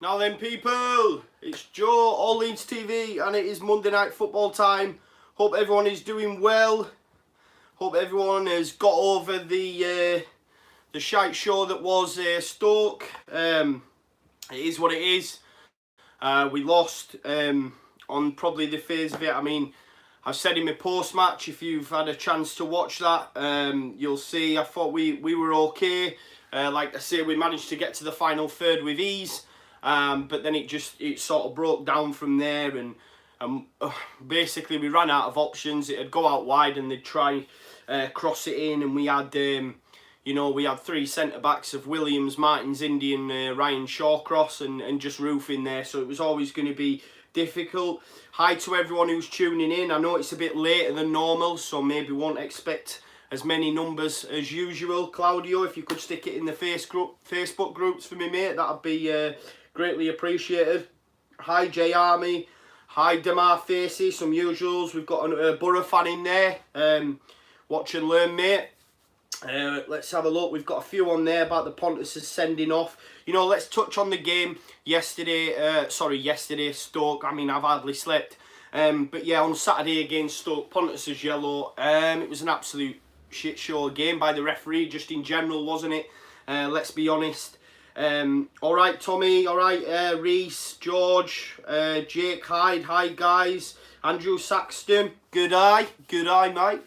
Now then people, it's Joe, all Leeds TV, and it is Monday night football time. Hope everyone is doing well. Hope everyone has got over the shite show that was Stoke. It is what it is. We lost on probably the phase of it. I mean, I've said in my post-match, if you've had a chance to watch that, you'll see I thought we were okay. Like I say, we managed to get to the final third with ease. But then it sort of broke down from there, and basically we ran out of options. It'd go out wide and they'd try cross it in, and we had we had three centre backs of Williams, Martins, Indy and Ryan Shawcross, and just Roof in there, so it was always going to be difficult. Hi to everyone who's tuning in. I know it's a bit later than normal, so maybe won't expect as many numbers as usual. Claudio, if you could stick it in the Facebook groups for me, mate, that'd be greatly appreciated. Hi J Army, hi Demar Facey, some usuals. We've got a Borough fan in there. Watch and learn, mate. Let's have a look. We've got a few on there about the Pontus sending off. Let's touch on the game yesterday. Yesterday, Stoke. I mean, I've hardly slept. But yeah, on Saturday against Stoke, Pontus yellow. It was an absolute shit show game by the referee, just in general, wasn't it? Let's be honest. Alright Tommy, alright Reese, George, Jake Hyde, hi guys, Andrew Saxton, good eye mate.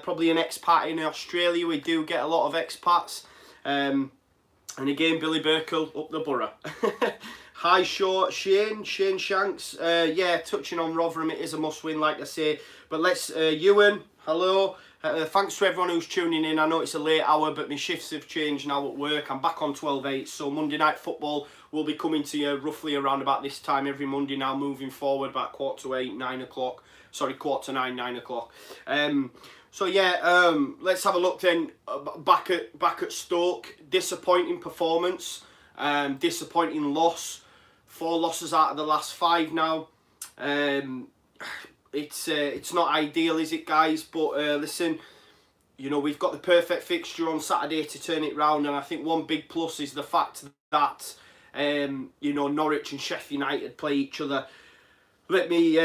Probably an expat in Australia. We do get a lot of expats. And again, Billy Burkle up the Borough. Hi Shane Shanks. Yeah, touching on Rotherham, it is a must win, like I say. But let's, Ewan, hello. Thanks to everyone who's tuning in. I know it's a late hour, but my shifts have changed now at work. I'm back on 12/8, so Monday Night Football will be coming to you roughly around about this time every Monday now, moving forward, about 8:15, 9 o'clock. Sorry, 8:45, 9 o'clock. So yeah, let's have a look then. Back at Stoke, disappointing performance, disappointing loss. 4 losses out of the last 5 now. It's not ideal, is it, guys? But listen, we've got the perfect fixture on Saturday to turn it round, and I think one big plus is the fact that Norwich and Sheffield United play each other. Let me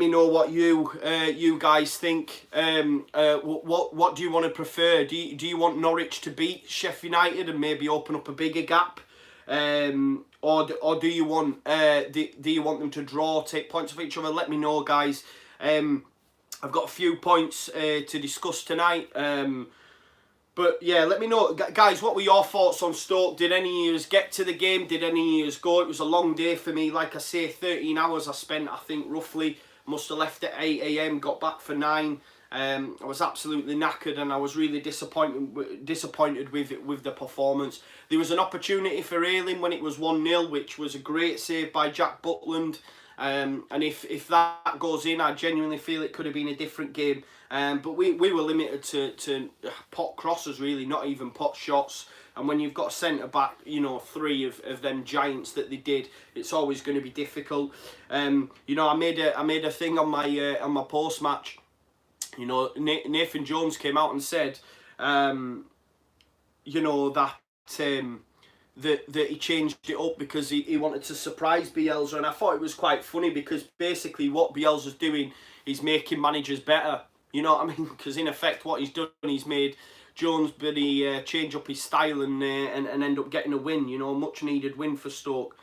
know what you guys think. What do you want to prefer? Do you want Norwich to beat Sheffield United and maybe open up a bigger gap? Or do you want them to draw, take points off each other? Let me know, guys. I've got a few points to discuss tonight. But yeah, let me know, guys. What were your thoughts on Stoke? Did any of you get to the game? Did any of you go? It was a long day for me. Like I say, 13 hours I spent. I think roughly must have left at 8 AM. Got back for 9. I was absolutely knackered, and I was really disappointed with the performance. There was an opportunity for Ayling when it was 1-0, which was a great save by Jack Butland. And if that goes in, I genuinely feel it could have been a different game. But we were limited to pot crosses, really, not even pot shots. And when you've got a centre back, 3 of them giants that they did, it's always going to be difficult. I made a thing on my post match. Nathan Jones came out and said, that he changed it up because he wanted to surprise Bielsa, and I thought it was quite funny because basically what Bielsa's doing is making managers better. You know what I mean? Because in effect, what he's done, he's made Jones change up his style and end up getting a win. Much needed win for Stoke.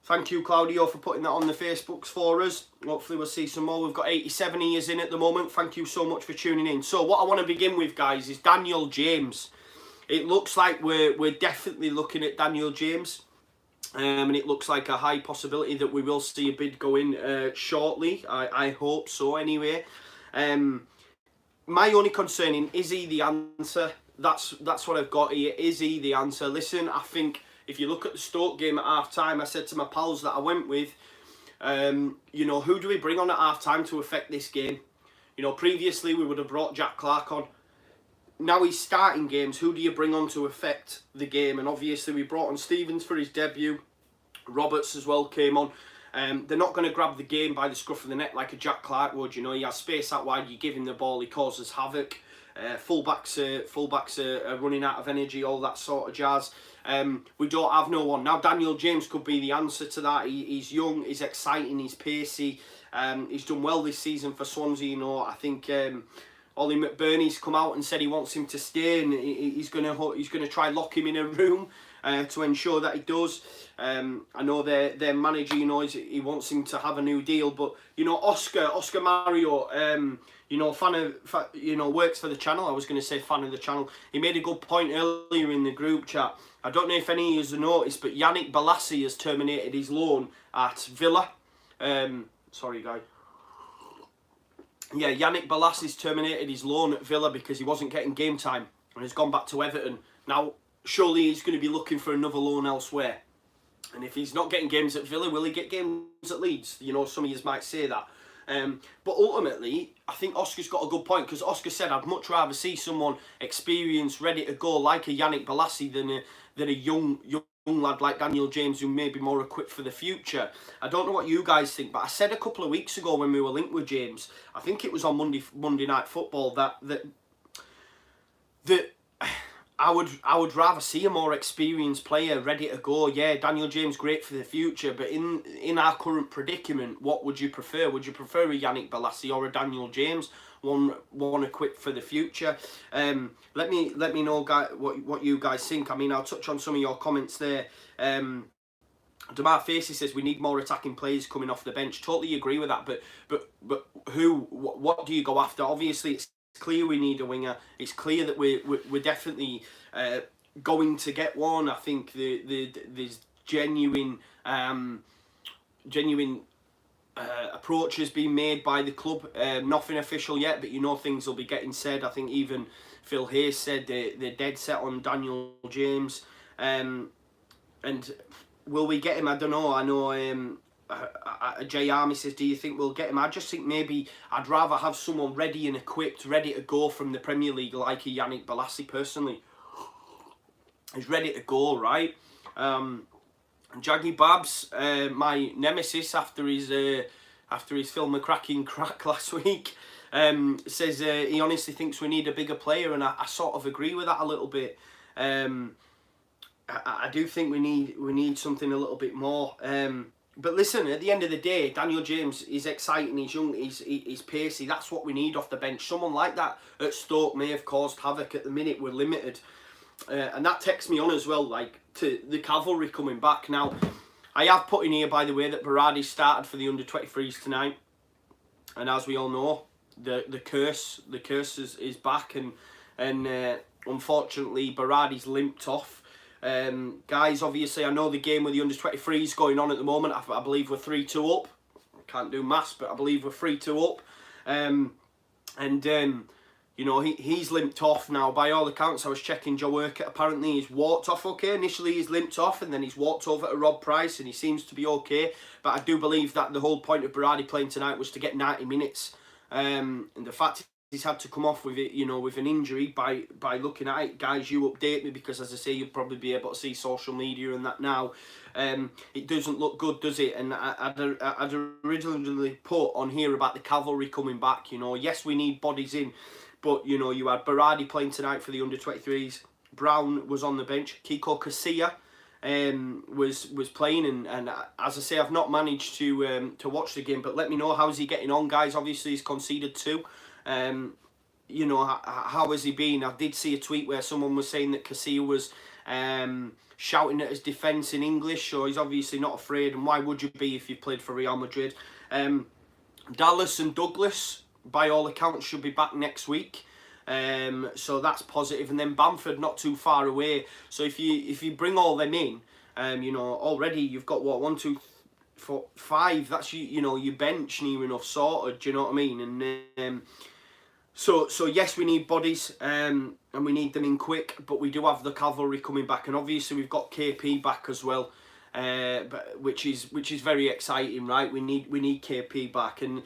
Thank you, Claudio, for putting that on the Facebooks for us. Hopefully we'll see some more. We've got 87 ears in at the moment. Thank you so much for tuning in. So what I want to begin with, guys, is Daniel James. It looks like we're definitely looking at Daniel James. And it looks like a high possibility that we will see a bid go in shortly. I hope so, anyway. My only concern is he the answer? That's what I've got here. Is he the answer? Listen, I think if you look at the Stoke game at half-time, I said to my pals that I went with, who do we bring on at half-time to affect this game? Previously we would have brought Jack Clark on. Now he's starting games. Who do you bring on to affect the game? And obviously we brought on Stevens for his debut. Roberts as well came on. They're not going to grab the game by the scruff of the neck like a Jack Clark would. He has space out wide. You give him the ball, he causes havoc. Fullbacks are running out of energy, all that sort of jazz. we don't have no one. Now Daniel James could be the answer to that. He's young, he's exciting, he's pacey. He's done well this season for Swansea. You know, I think Ollie McBurney's come out and said he wants him to stay, and he's gonna try lock him in a room to ensure that he does. I know their manager, you know, he wants him to have a new deal, but you know, Oscar Marriot, you know, works for the channel. I was going to say fan of the channel. He made a good point earlier in the group chat. I don't know if any of you have noticed, but Yannick Bolasie has terminated his loan at Villa. Sorry, guy. Yeah, Yannick Bolasie's terminated his loan at Villa because he wasn't getting game time and has gone back to Everton. Now, surely he's going to be looking for another loan elsewhere. And if he's not getting games at Villa, will he get games at Leeds? You know, some of you might say that. But ultimately, I think Oscar's got a good point, because Oscar said, I'd much rather see someone experienced, ready to go, like a Yannick Bolasie than a young lad like Daniel James, who may be more equipped for the future. I don't know what you guys think, but I said a couple of weeks ago when we were linked with James, I think it was on Monday Night Football, that I would rather see a more experienced player ready to go. Yeah, Daniel James, great for the future, but in our current predicament, what would you prefer? Would you prefer a Yannick Bolasie or a Daniel James, one equipped for the future? Let me know, guys, what you guys think. I mean, I'll touch on some of your comments there. Damar Facey says we need more attacking players coming off the bench. Totally agree with that, but what do you go after? Obviously, it's clear we need a winger. It's clear that we're definitely going to get one. I think there's genuine approaches being made by the club. Nothing official yet, but you know things will be getting said. I think even Phil Hayes said they're dead set on Daniel James. And will we get him? I don't know. I know Jay Army says, do you think we'll get him? I just think maybe I'd rather have someone ready and equipped, ready to go from the Premier League, like a Yannick Bolasie personally. He's ready to go, right? Jaggy Babs, my nemesis after his Phil McCracken crack last week, says he honestly thinks we need a bigger player, and I sort of agree with that a little bit. I do think we need something a little bit more. But listen, at the end of the day, Daniel James is exciting, he's young, he's pacey. That's what we need off the bench. Someone like that at Stoke may have caused havoc. At the minute, we're limited. And that takes me on as well, like, to the cavalry coming back. Now, I have put in here, by the way, that Berardi started for the under-23s tonight. And as we all know, the curse is back. And unfortunately, Berardi's limped off. Guys, obviously, I know the game with the under-23s going on at the moment. I believe we're 3-2 up. Can't do maths, but I believe we're 3-2 up. You know, he's limped off now. By all accounts, I was checking Joe Urquhart. Apparently, he's walked off okay. Initially, he's limped off, and then he's walked over to Rob Price, and he seems to be okay. But I do believe that the whole point of Berardi playing tonight was to get 90 minutes. And the fact he's had to come off with it, you know, with an injury, by looking at it, guys, you update me, because as I say, you'll probably be able to see social media and that now. It doesn't look good, does it? And I'd originally put on here about the cavalry coming back. You know, yes, we need bodies in, but you know, you had Berardi playing tonight for the under-23s. Brown was on the bench. Kiko Casilla was playing, and as I say, I've not managed to watch the game, but let me know, how's he getting on, guys? Obviously, he's conceded 2. You know, how has he been? I did see a tweet where someone was saying that Casilla was shouting at his defence in English, so he's obviously not afraid, and why would you be if you played for Real Madrid? Dallas and Douglas, by all accounts, should be back next week. So that's positive. And then Bamford not too far away. So if you bring all them in, you know, already you've got what, 1, 2, 4, 5. That's you know, your bench near enough sorted. Do you know what I mean? And so yes, we need bodies, and we need them in quick. But we do have the cavalry coming back, and obviously we've got KP back as well. But which is very exciting, right? We need KP back, and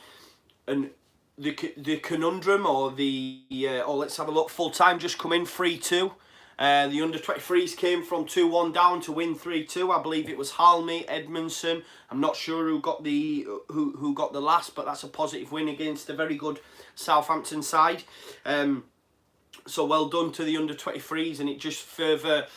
the conundrum, or let's have a look. Full time just come in 3-2. The under-23s came from 2-1 down to win 3-2. I believe it was Halme, Edmondson. I'm not sure who got the last, but that's a positive win against a very good Southampton side. So well done to the under-23s, and it just further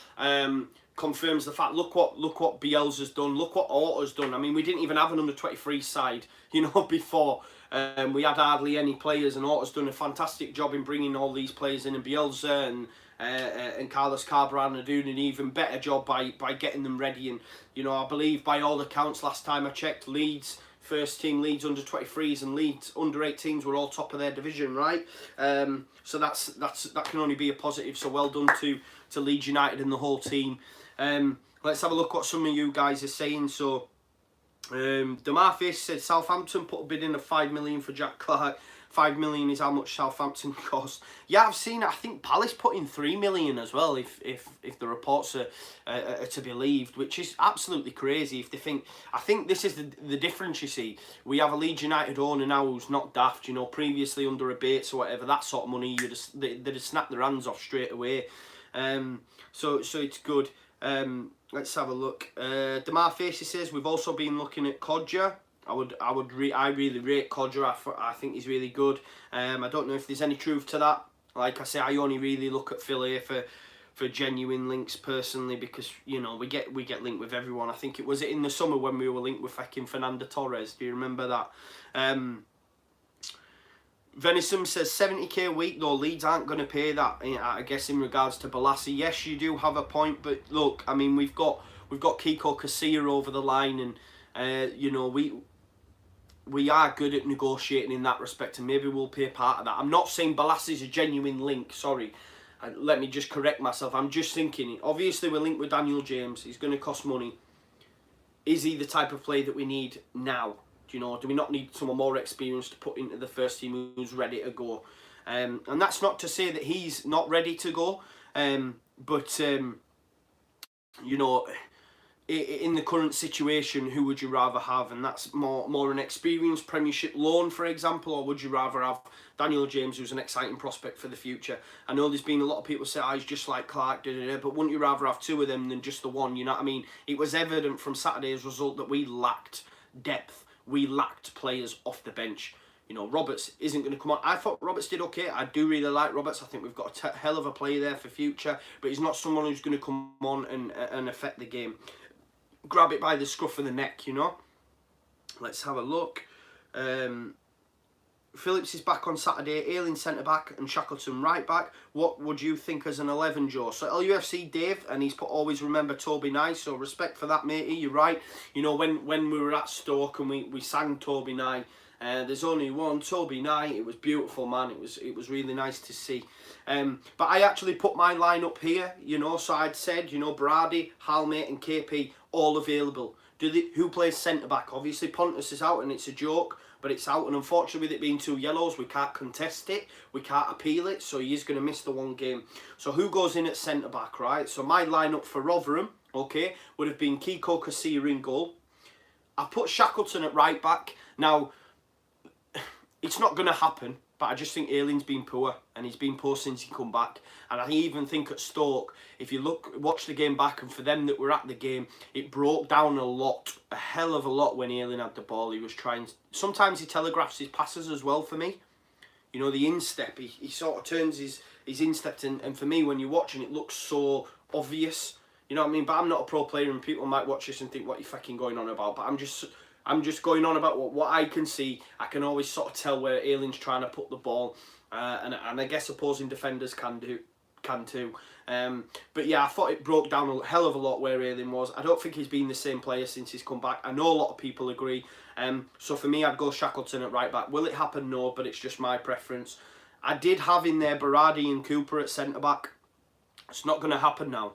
confirms the fact. Look what Bielsa's done. Look what Orta's done. I mean, we didn't even have an under-23 side, you know, before. We had hardly any players, and Orta's done a fantastic job in bringing all these players in, and Bielsa and Carlos Cabral are doing an even better job by getting them ready. And you know, I believe by all accounts, last time I checked, Leeds first team, Leeds under 23s and Leeds under 18s were all top of their division, right? So that can only be a positive. So well done to Leeds United and the whole team. Let's have a look what some of you guys are saying. So Damarface said Southampton put a bid in of 5 million for Jack Clark. 5 million is how much Southampton cost. Yeah, I've seen it. I think Palace put in 3 million as well, if the reports are to be believed, which is absolutely crazy. If they think, I think this is the difference. You see, we have a Leeds United owner now who's not daft. You know, previously under a Bates or whatever, that sort of money, they'd have snapped their hands off straight away. So it's good. Let's have a look. Damarface says we've also been looking at Kodja. I really rate Kodja. I think he's really good. I don't know if there's any truth to that. Like I say, I only really look at Phil here for genuine links personally, because you know we get linked with everyone. I think it was in the summer when we were linked with fucking Fernando Torres. Do you remember that? Venison says 70k a week though. Leeds aren't going to pay that. I guess in regards to Balassi, yes, you do have a point, but look, I mean we've got Kiko Casilla over the line, and you know we are good at negotiating in that respect, and maybe we'll pay part of that. I'm not saying Balassi's a genuine link, sorry. Let me just correct myself. I'm just thinking, obviously we're linked with Daniel James. He's going to cost money. Is he the type of player that we need now? Do you know, do we not need someone more experienced to put into the first team who's ready to go? And that's not to say that he's not ready to go. But you know, in the current situation, who would you rather have? And that's more an experienced Premiership loan, for example, or would you rather have Daniel James, who's an exciting prospect for the future? I know there's been a lot of people say, oh, he's just like Clark, but wouldn't you rather have two of them than just the one? You know what I mean? It was evident from Saturday's result that we lacked depth. We lacked players off the bench. You know, Roberts isn't going to come on. I thought Roberts did okay. I do really like Roberts. I think we've got a hell of a player there for future, but he's not someone who's going to come on and affect the game. Grab it by the scruff of the neck, you know. Let's have a look. Phillips is back on Saturday. Ayling centre back and Shackleton right back. What would you think as an 11, Joe? So LUFC Dave, and he's put always remember Toby Nye. So respect for that, matey. You're right. You know, when we were at Stoke and we sang Toby Nye. There's only one Toby Nye. It was beautiful, man. It was really nice to see. But I actually put my line up here, you know. So I'd said, you know, Brady, Halmate and KP all available. Who plays centre back? Obviously Pontus is out and it's a joke, but it's out, and unfortunately with it being 2 yellows, we can't contest it, we can't appeal it, so he is going to miss the one game. So who goes in at centre back, right? So my lineup for Rotherham, okay, would have been Kiko Casilla in goal. I put Shackleton at right back. Now, it's not going to happen, but I just think Ayling's been poor, and he's been poor since he come back. And I even think at Stoke, if you watch the game back, and for them that were at the game, it broke down a hell of a lot when Ayling had the ball. He was trying, sometimes he telegraphs his passes as well for me. You know, the instep, he sort of turns his instep, and for me, when you're watching, it looks so obvious. You know what I mean? But I'm not a pro player, and people might watch this and think, what are you fucking going on about? But I'm just going on about what I can see. I can always sort of tell where Ayling's trying to put the ball, and I guess opposing defenders can too. But yeah, I thought it broke down a hell of a lot where Ayling was. I don't think he's been the same player since he's come back. I know a lot of people agree. So for me, I'd go Shackleton at right back. Will it happen? No, but it's just my preference. I did have in there Berardi and Cooper at centre back. It's not going to happen now.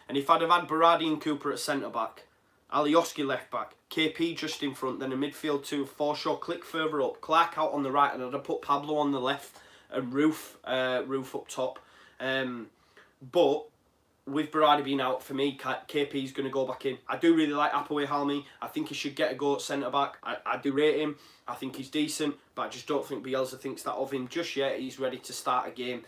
And if I'd have had Berardi and Cooper at centre back, Alioski left back, KP just in front, then a midfield two, Forshaw click further up, Clark out on the right, and I'd have put Pablo on the left and Roof up top. But with Berardi being out, for me, KP's going to go back in. I do really like Appaway Halmi. I think he should get a go at centre back. I do rate him. I think he's decent, but I just don't think Bielsa thinks that of him just yet. He's ready to start a game.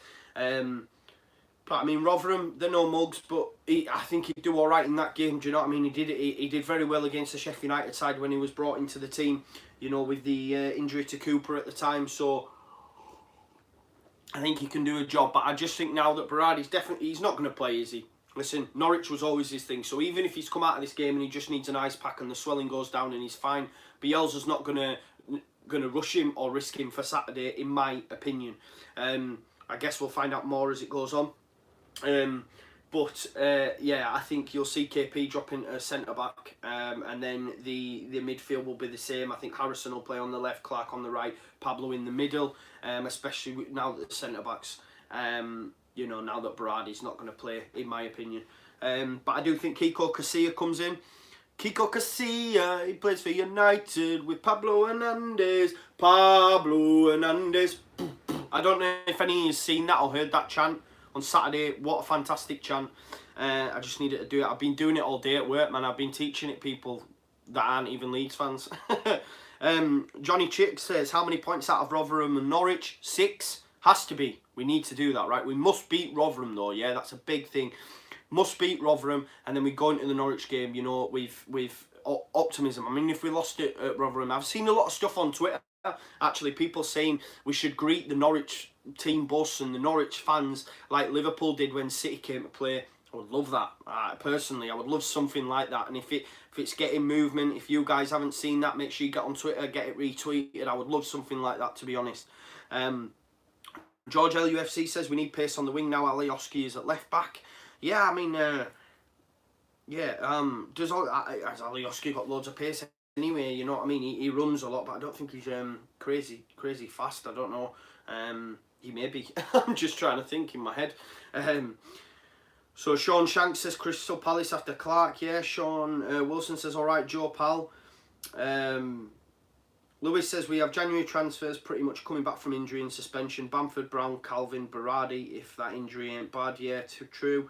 But I mean, Rotherham, they're no mugs, but I think he'd do all right in that game. Do you know what I mean? He did very well against the Sheffield United side when he was brought into the team. You know, with the injury to Cooper at the time. So I think he can do a job. But I just think now that Berardi's he's not going to play, is he? Listen, Norwich was always his thing, so even if he's come out of this game and he just needs an ice pack and the swelling goes down and he's fine, Bielsa's not gonna rush him or risk him for Saturday, in my opinion. I guess we'll find out more as it goes on. Yeah, I think you'll see KP dropping a centre back, and then the midfield will be the same. I think Harrison will play on the left, Clark on the right, Pablo in the middle, especially now that the centre backs. You know, now that Berardi's not going to play, in my opinion. But I do think Kiko Casilla comes in. Kiko Casilla, he plays for United with Pablo Hernandez. Pablo Hernandez. I don't know if any of you have seen that or heard that chant on Saturday. What a fantastic chant. I just needed to do it. I've been doing it all day at work, man. I've been teaching it people that aren't even Leeds fans. Johnny Chick says, how many points out of Rotherham and Norwich? 6. Has to be. We need to do that, right? We must beat Rotherham, though. Yeah, that's a big thing. Must beat Rotherham, and then we go into the Norwich game. You know, with optimism. I mean, if we lost it at Rotherham, I've seen a lot of stuff on Twitter. Actually, people saying we should greet the Norwich team bus and the Norwich fans like Liverpool did when City came to play. I would love that. Personally, I would love something like that. And if it's getting movement, if you guys haven't seen that, make sure you get on Twitter, get it retweeted. I would love something like that, to be honest. George LUFC says we need pace on the wing now. Alioski is at left back. Yeah, I mean, has Alioski got loads of pace anyway? You know what I mean? He runs a lot, but I don't think he's crazy fast. I don't know. He may be. I'm just trying to think in my head. So Sean Shanks says Crystal Palace after Clark. Yeah, Sean Wilson says all right, Joe Pal. Lewis says we have January transfers pretty much coming back from injury and suspension. Bamford, Brown, Calvin, Berardi, if that injury ain't bad. Yeah, true.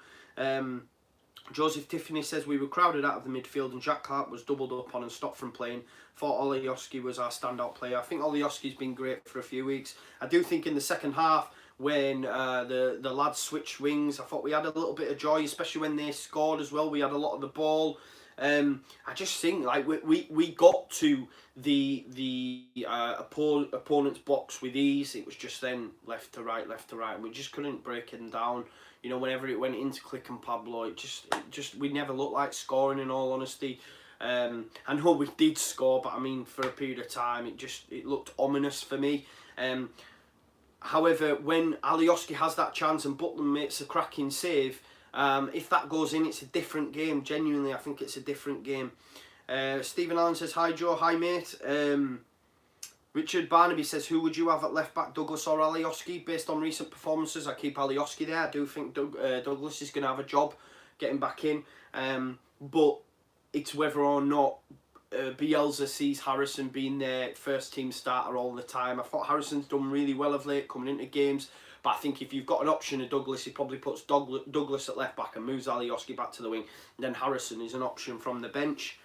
Joseph Tiffany says we were crowded out of the midfield and Jack Clark was doubled up on and stopped from playing. Thought Alioski was our standout player. I think Alioski's been great for a few weeks. I do think in the second half when the lads switched wings, I thought we had a little bit of joy, especially when they scored as well. We had a lot of the ball. I just think like we got to the opponent's box with ease. It was just then left to right, and we just couldn't break them down. You know, whenever it went into Click and Pablo, it just we never looked like scoring. In all honesty, I know we did score, but I mean for a period of time, it looked ominous for me. However, when Alioski has that chance and Butland makes a cracking save. If that goes in, it's a different game. Genuinely, I think it's a different game. Stephen Allen says, hi Joe, hi mate. Richard Barnaby says, who would you have at left back, Douglas or Alioski? Based on recent performances, I keep Alioski there. I do think Douglas is going to have a job getting back in. But it's whether or not Bielsa sees Harrison being their first team starter all the time. I thought Harrison's done really well of late coming into games. But I think if you've got an option of Douglas, he probably puts Douglas at left back and moves Alioski back to the wing. And then Harrison is an option from the bench.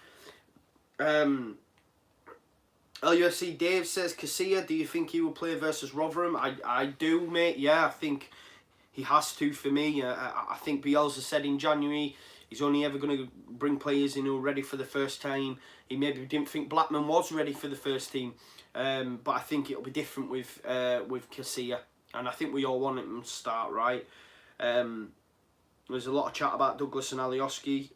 LUFC Dave says, Casilla, do you think he will play versus Rotherham? I do, mate. Yeah, I think he has to for me. I think Bielsa said in January he's only ever going to bring players in who are ready for the first time. He maybe didn't think Blackman was ready for the first team. But I think it'll be different with Casilla. And I think we all want him to start, right? There's a lot of chat about Douglas and Alioski.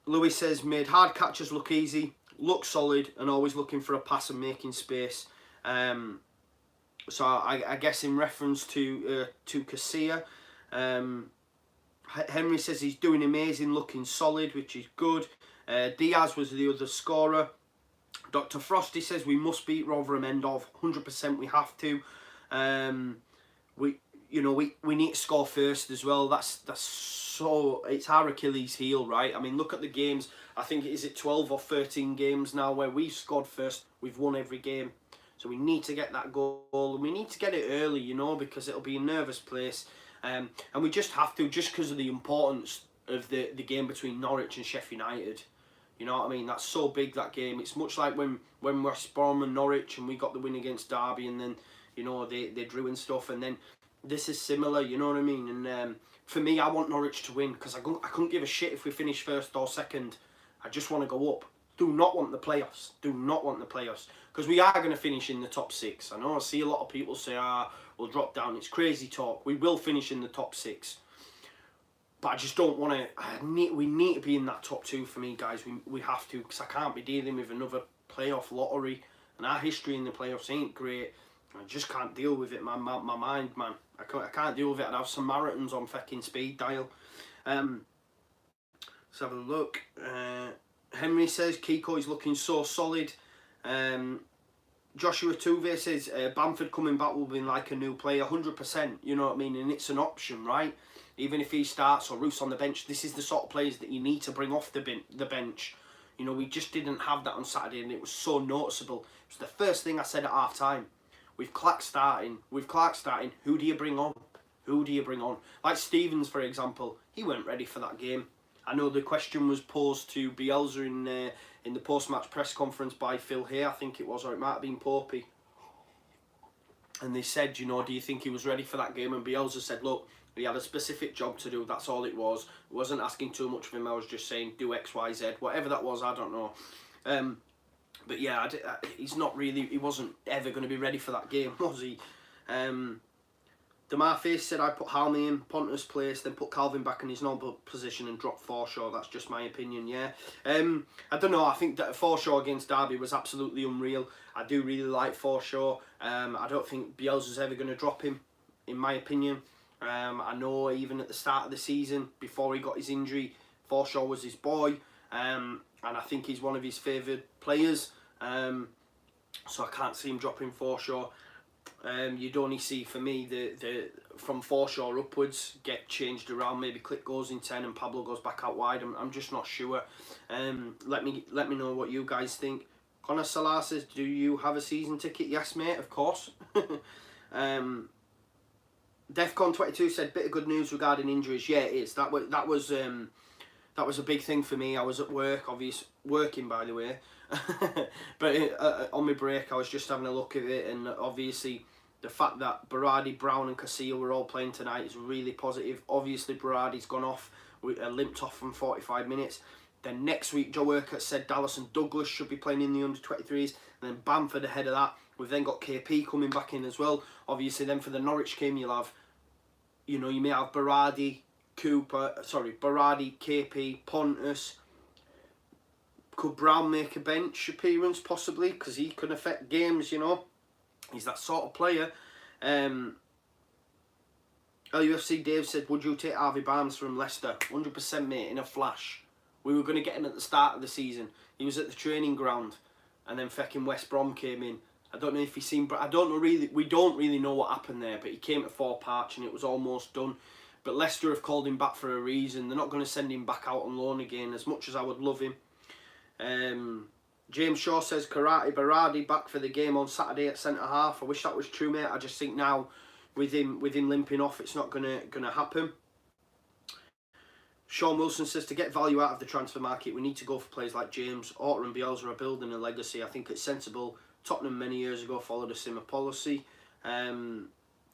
Louis says, made hard catches look easy, look solid, and always looking for a pass and making space. So I guess in reference to Casilla, Henry says he's doing amazing, looking solid, which is good. Diaz was the other scorer. Dr. Frosty says we must beat Rotherham, end of 100%. We have to. We need to score first as well. That's so it's our Achilles heel, right? I mean, look at the games. I think is it 12 or 13 games now where we've scored first. We've won every game, so we need to get that goal. And we need to get it early, you know, because it'll be a nervous place. And we just have to, just because of the importance of the game between Norwich and Sheffield United. You know what I mean? That's so big, that game. It's much like when West Brom and Norwich and we got the win against Derby and then, you know, they drew and stuff. And then this is similar, you know what I mean? And for me, I want Norwich to win because I couldn't give a shit if we finish first or second. I just want to go up. do not want the playoffs. Do not want the playoffs. Because we are going to finish in the top 6. I know I see a lot of people say, we'll drop down. It's crazy talk. We will finish in the top 6. But I just don't want to... We need to be in that top 2 for me, guys. We have to. Because I can't be dealing with another playoff lottery. And our history in the playoffs ain't great. I just can't deal with it, man. My mind, man. I can't deal with it. I'd have some marathons on fucking speed dial. Let's have a look. Henry says Kiko is looking so solid. Joshua Tuve says Bamford coming back will be like a new player, 100%. You know what I mean? And it's an option, right? Even if he starts or Roos on the bench, this is the sort of players that you need to bring off the bench. You know, we just didn't have that on Saturday, and it was so noticeable. It was the first thing I said at half time. With Clark starting, who do you bring on? Who do you bring on? Like Stevens, for example, he weren't ready for that game. I know the question was posed to Bielsa in the post-match press conference by Phil Hay, I think it was, or it might have been Popey. And they said, you know, do you think he was ready for that game? And Bielsa said, look, he had a specific job to do, that's all it was. I wasn't asking too much of him, I was just saying do X, Y, Z. Whatever that was, I don't know. But yeah, he's not really, he wasn't ever going to be ready for that game, was he? Demarface said I put Halmy in Pontus' place, then put Calvin back in his normal position and drop Forshaw. That's just my opinion, yeah. I don't know, I think that Forshaw against Derby was absolutely unreal. I do really like Forshaw. I don't think Bielsa's ever going to drop him, in my opinion. I know even at the start of the season, before he got his injury, Forshaw was his boy. And I think he's one of his favoured players. So I can't see him dropping Forshaw. You'd only see, for me, the from Forshaw upwards get changed around. Maybe Click goes in 10 and Pablo goes back out wide. I'm just not sure. Let me know what you guys think. Conor Salah says, do you have a season ticket? Yes, mate, of course. Defcon22 said, bit of good news regarding injuries. Yeah, it is. That was a big thing for me. I was at work, working by the way. But on my break, I was just having a look at it, and obviously the fact that Berardi, Brown and Casilla were all playing tonight is really positive. Obviously Berardi's gone off, limped off from 45 minutes. Then next week, Joe Urquhart said Dallas and Douglas should be playing in the under-23s. And then Bamford ahead of that. We've then got KP coming back in as well. Obviously then for the Norwich game, you'll have, you know, you may have Berardi, KP, Pontus. Could Brown make a bench appearance possibly? Because he could affect games, you know. He's that sort of player. LUFC Dave said, would you take Harvey Barnes from Leicester? 100%, mate, in a flash. We were going to get him at the start of the season. He was at the training ground. And then fucking West Brom came in. I don't know if he's seen... I don't know really... We don't really know what happened there. But he came to Fort Parch and it was almost done. But Leicester have called him back for a reason. They're not going to send him back out on loan again, as much as I would love him. James Shaw says Karate Berardi back for the game on Saturday at centre half. I wish that was true, mate. I just think now with him limping off, it's not gonna happen. Sean Wilson says to get value out of the transfer market, we need to go for players like James. Orta and Bielsa are building a legacy. I think it's sensible. Tottenham many years ago followed a similar policy.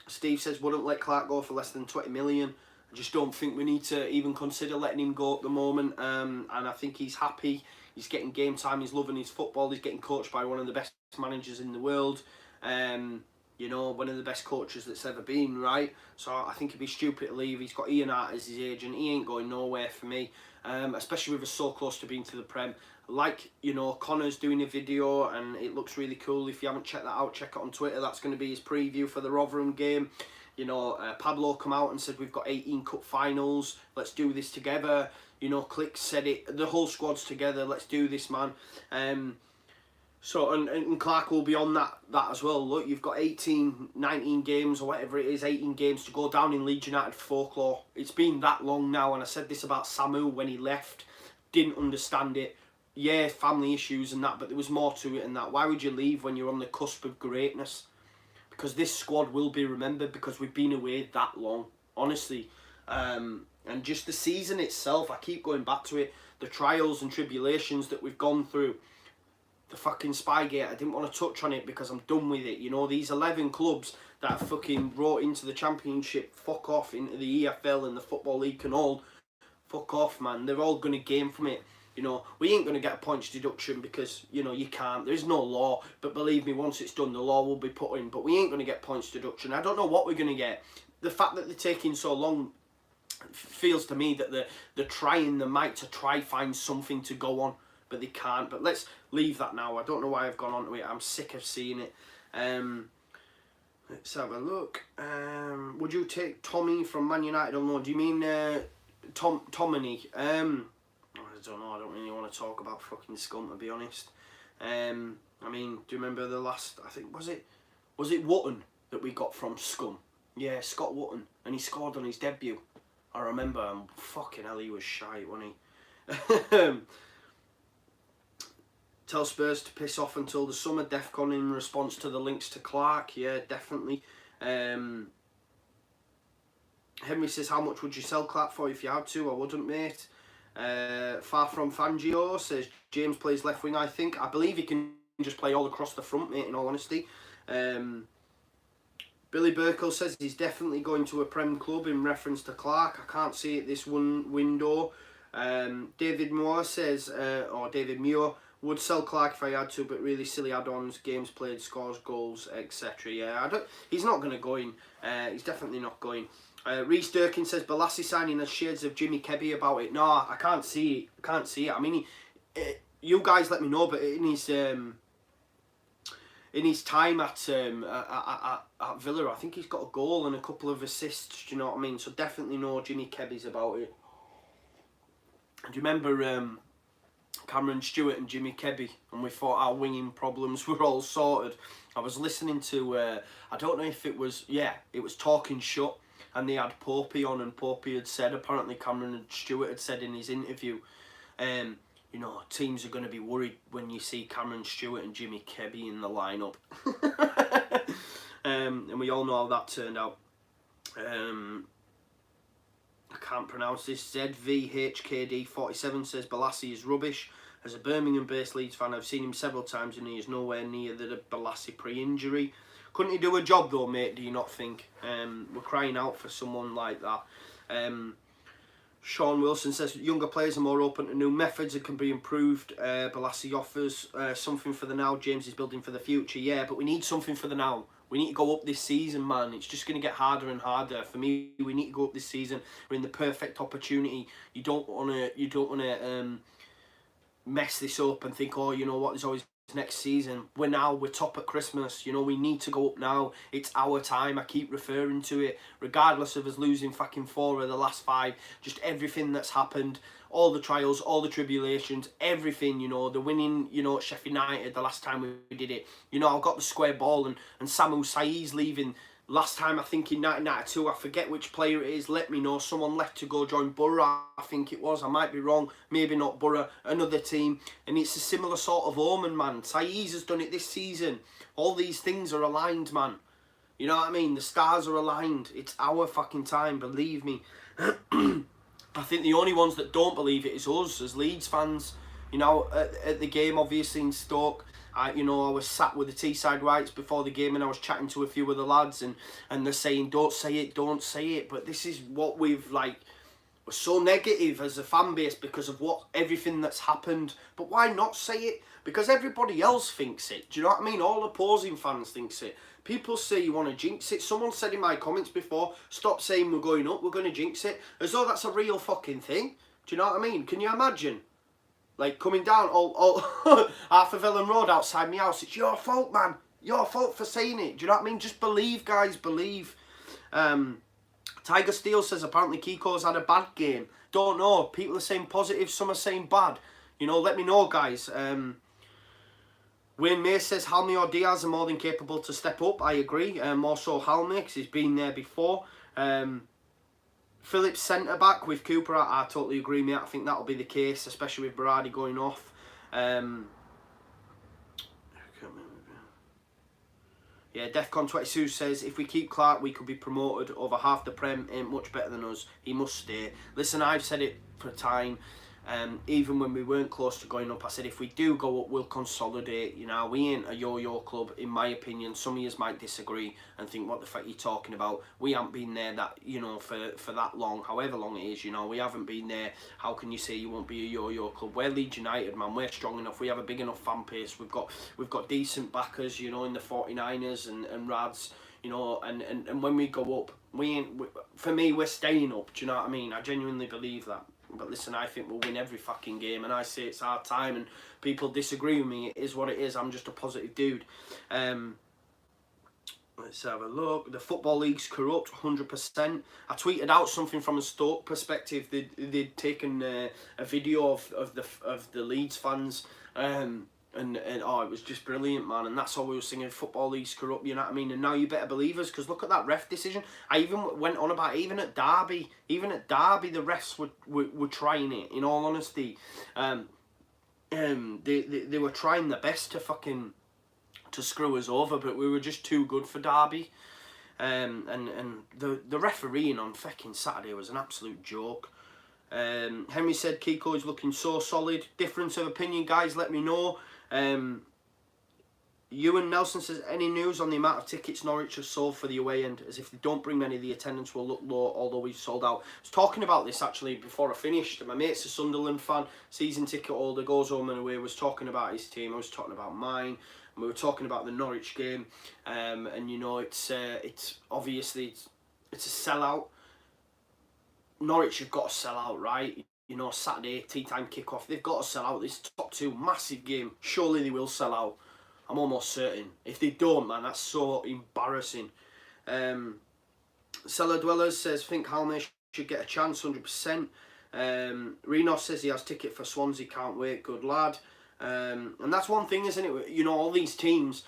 Steve says wouldn't let Clark go for less than 20 million. I just don't think we need to even consider letting him go at the moment. And I think he's happy. He's getting game time. He's loving his football. He's getting coached by one of the best managers in the world. You know, one of the best coaches that's ever been, right? So I think it'd be stupid to leave. He's got Ian Hart as his agent. He ain't going nowhere for me. Especially with us so close to being to the Prem. Like, you know, Conor's doing a video and it looks really cool. If you haven't checked that out, check it on Twitter. That's going to be his preview for the Rotherham game. You know, Pablo come out and said we've got 18 cup finals. Let's do this together. You know, Click said it. The whole squad's together. Let's do this, man. So and Clark will be on that as well. Look, you've got 18, 19 games or whatever it is, 18 games to go down in Leeds United folklore. It's been that long now, and I said this about Samu when he left. Didn't understand it. Yeah, family issues and that, but there was more to it than that. Why would you leave when you're on the cusp of greatness? Because this squad will be remembered because we've been away that long, honestly. And just the season itself, I keep going back to it. The trials and tribulations that we've gone through. The fucking Spygate, I didn't want to touch on it because I'm done with it. You know, these 11 clubs that are fucking brought into the Championship, fuck off, into the EFL and the Football League and all. Fuck off, man. They're all going to gain from it. You know, we ain't going to get a points deduction because, you know, you can't. There's no law. But believe me, once it's done, the law will be put in. But we ain't going to get points deduction. I don't know what we're going to get. The fact that they're taking so long feels to me that they're trying the might to try find something to go on. But they can't. But let's leave that now. I don't know why I've gone on to it. I'm sick of seeing it. Let's have a look. Would you take Tommy from Man United on loan? Do you mean Tomini? I don't know. I don't really want to talk about fucking scum, to be honest. I mean, do you remember the last? I think was it Wootton that we got from Scum? Yeah, Scott Wootton, and he scored on his debut. I remember. Fucking hell, he was shite, wasn't he? Tell Spurs to piss off until the summer. Defcon in response to the links to Clark. Yeah, definitely. Henry says, how much would you sell Clark for if you had to? I wouldn't, mate. Far from Fangio says, James plays left wing, I think. I believe he can just play all across the front, mate, in all honesty. Billy Burkle says he's definitely going to a Prem club in reference to Clark. I can't see it this one window. David Moore says, or David Muir, would sell Clark if I had to, but really silly add-ons, games played, scores, goals, etc. Yeah, he's not going to go in. He's definitely not going. Reece Durkin says Balassi signing has shades of Jimmy Kebby about it. No, I can't see it. I can't see it. I mean, you guys let me know, but in his time at Villa, I think he's got a goal and a couple of assists. Do you know what I mean? So definitely no Jimmy Kebby's about it. Do you remember Cameron Stewart and Jimmy Kebby, and we thought our winging problems were all sorted? I was listening to, I don't know if it was, yeah, it was Talking Shut, and they had Popey on, and Popey had said, apparently Cameron and Stewart had said in his interview, you know, teams are going to be worried when you see Cameron Stewart and Jimmy Kebby in the lineup. And we all know how that turned out. I can't pronounce this. ZVHKD47 says Balassi is rubbish. As a Birmingham-based Leeds fan, I've seen him several times and he is nowhere near the Balassi pre-injury. Couldn't he do a job though, mate, do you not think? We're crying out for someone like that. Sean Wilson says younger players are more open to new methods and can be improved. Balassi offers something for the now. James is building for the future. Yeah, but we need something for the now. We need to go up this season, man. It's just going to get harder and harder. For me, we need to go up this season. We're in the perfect opportunity. You don't want to mess this up and think, oh, you know what, there's always next season. We're top at Christmas. You know, we need to go up now. It's our time. I keep referring to it. Regardless of us losing fucking 4 of the last 5, just everything that's happened, all the trials, all the tribulations, everything, you know, the winning, you know, at Sheffield United the last time we did it. You know, I've got the square ball, and Samu Sai's leaving. Last time, I think in 1992, I forget which player it is, let me know. Someone left to go join Borough, I think it was. I might be wrong. Maybe not Borough, another team. And it's a similar sort of omen, man. Saiz has done it this season. All these things are aligned, man. You know what I mean? The stars are aligned. It's our fucking time, believe me. I think the only ones that don't believe it is us as Leeds fans. You know, at the game, obviously, in Stoke, I was sat with the Teesside Whites before the game, and I was chatting to a few of the lads, and they're saying, don't say it, don't say it. But this is what we're so negative as a fan base because of everything that's happened. But why not say it? Because everybody else thinks it. Do you know what I mean? All opposing fans thinks it. People say you want to jinx it. Someone said in my comments before, stop saying we're going up, we're going to jinx it. As though that's a real fucking thing. Do you know what I mean? Can you imagine? Like, coming down all half of Ellen Road outside my house. It's your fault, man. Your fault for saying it. Do you know what I mean? Just believe, guys. Believe. Tiger Steel says apparently Kiko's had a bad game. Don't know. People are saying positive. Some are saying bad. You know, let me know, guys. Wayne May says Halme or Diaz are more than capable to step up. I agree. More so Halme, because he's been there before. Phillips centre-back with Cooper, I totally agree, mate. I think that'll be the case, especially with Berardi going off. Yeah, Defcon 22 says, if we keep Clark, we could be promoted. Over half the Prem ain't much better than us. He must stay. Listen, I've said it for a time. Even when we weren't close to going up, I said if we do go up, we'll consolidate. You know, we ain't a yo-yo club, in my opinion. Some of you might disagree and think, what the fuck are you talking about? We haven't been there that, you know, for that long, however long it is, you know, we haven't been there. How can you say you won't be a yo-yo club? We're Leeds United, man. We're strong enough. We have a big enough fan base. We've got decent backers, you know, in the 49ers and Rads, you know, and when we go up, for me, we're staying up. Do you know what I mean? I genuinely believe that. But listen, I think we'll win every fucking game, and I say it's our time, and people disagree with me. It is what it is. I'm just a positive dude. Let's have a look. The Football League's corrupt, 100%. I tweeted out something from a Stoke perspective. They'd taken a video of the Leeds fans, and oh, it was just brilliant, man. And that's all we were singing, Football League's corrupt, you know what I mean? And now you better believe us, because look at that ref decision. I even went on about, even at Derby, the refs were trying it, in all honesty. They were trying their best to screw us over, but we were just too good for Derby. And the refereeing on fucking Saturday was an absolute joke. Henry said Kiko is looking so solid. Difference of opinion, guys, let me know. Ewan Nelson says, any news on the amount of tickets Norwich have sold for the away end? As if they don't bring many, the attendance will look low, although we've sold out. I was talking about this actually before I finished. My mate's a Sunderland fan, season ticket holder, goes home and away, was talking about his team. I was talking about mine. And we were talking about the Norwich game. And you know, it's obviously it's a sellout. Norwich have got to sell out, right? You know, Saturday, tea time kick-off, they've got to sell out. This top two, massive game. Surely they will sell out. I'm almost certain. If they don't, man, that's so embarrassing. Cellar Dwellers says, think Halme should get a chance, 100%. Reno says he has ticket for Swansea, can't wait, good lad. And that's one thing, isn't it? You know, all these teams,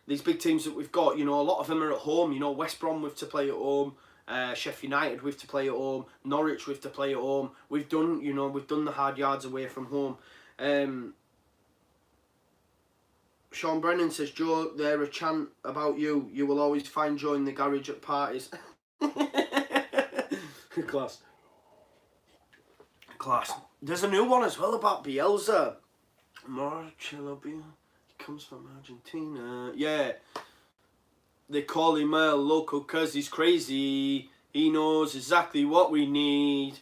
these big teams that we've got, you know, a lot of them are at home. You know, West Brom with to play at home. Sheffield United with to play at home, Norwich with to play at home. We've done the hard yards away from home. Sean Brennan says, Joe, there a chant about you. You will always find joy in the garage at parties. Class. There's a new one as well about Bielsa. Marcelo Bielsa comes from Argentina. Yeah. They call him a local cause he's crazy. He knows exactly what we need.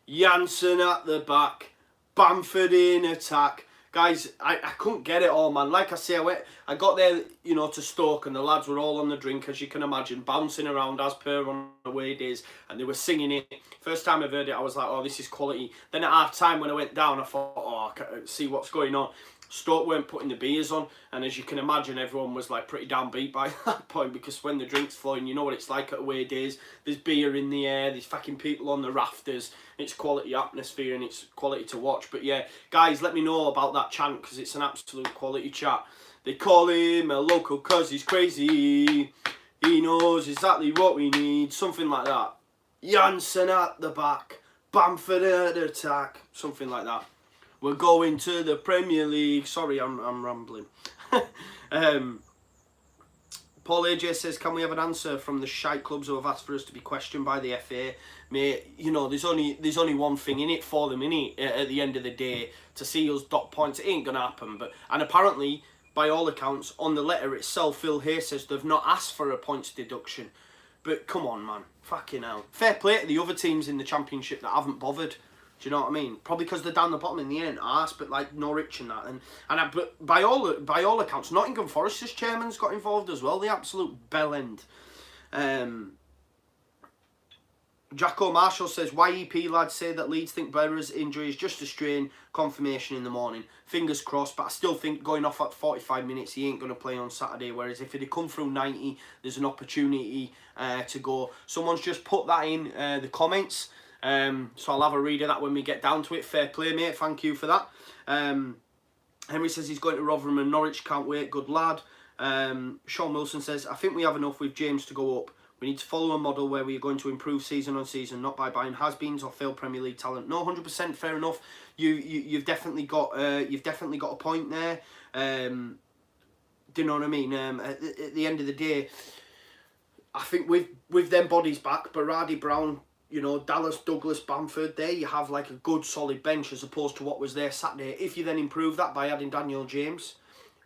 Janssen at the back. Bamford in attack. Guys, I couldn't get it all, man. Like I say, I got there, you know, to Stoke, and the lads were all on the drink, as you can imagine, bouncing around as per on away days, and they were singing it. First time I've heard it, I was like, oh, this is quality. Then at half time, when I went down, I thought, oh, I can't see what's going on. Stoke weren't putting the beers on, and as you can imagine, everyone was like pretty downbeat by that point, because when the drink's flowing, you know what it's like at away days. There's beer in the air, there's fucking people on the rafters. It's quality atmosphere and it's quality to watch. But yeah, guys, let me know about that chant, because it's an absolute quality chat. They call him a local cause he's crazy. He knows exactly what we need. Something like that. Janssen at the back. Bamford at attack. Something like that. We're going to the Premier League. Sorry, I'm rambling. Paul AJ says, can we have an answer from the shite clubs who have asked for us to be questioned by the FA? Mate, you know, there's only one thing in it for them, innit? At the end of the day, to see us dot points, it ain't gonna happen. And apparently, by all accounts, on the letter itself, Phil Hayes says they've not asked for a points deduction. But come on, man, fucking hell. Fair play to the other teams in the Championship that haven't bothered. Do you know what I mean? Probably because they're down the bottom in the end, arse, but like Norwich and that. But by all accounts, Nottingham Forest's chairman's got involved as well. The absolute bellend. Jacko Marshall says, YEP lads say that Leeds think Berra's injury is just a strain, confirmation in the morning. Fingers crossed, but I still think going off at 45 minutes, he ain't going to play on Saturday. Whereas if he'd come through 90, there's an opportunity to go. Someone's just put that in the comments. So I'll have a read of that when we get down to it. Fair play, mate. Thank you for that. Henry says he's going to Rotherham and Norwich. Can't wait. Good lad. Sean Wilson says, I think we have enough with James to go up. We need to follow a model where we are going to improve season on season, not by buying has-beens or failed Premier League talent. No, 100% fair enough. You've definitely got a point there. Do you know what I mean? At the end of the day, I think with them bodies back, Berardi, Brown, you know, Dallas, Douglas, Bamford, there you have like a good solid bench as opposed to what was there Saturday. If you then improve that by adding Daniel James,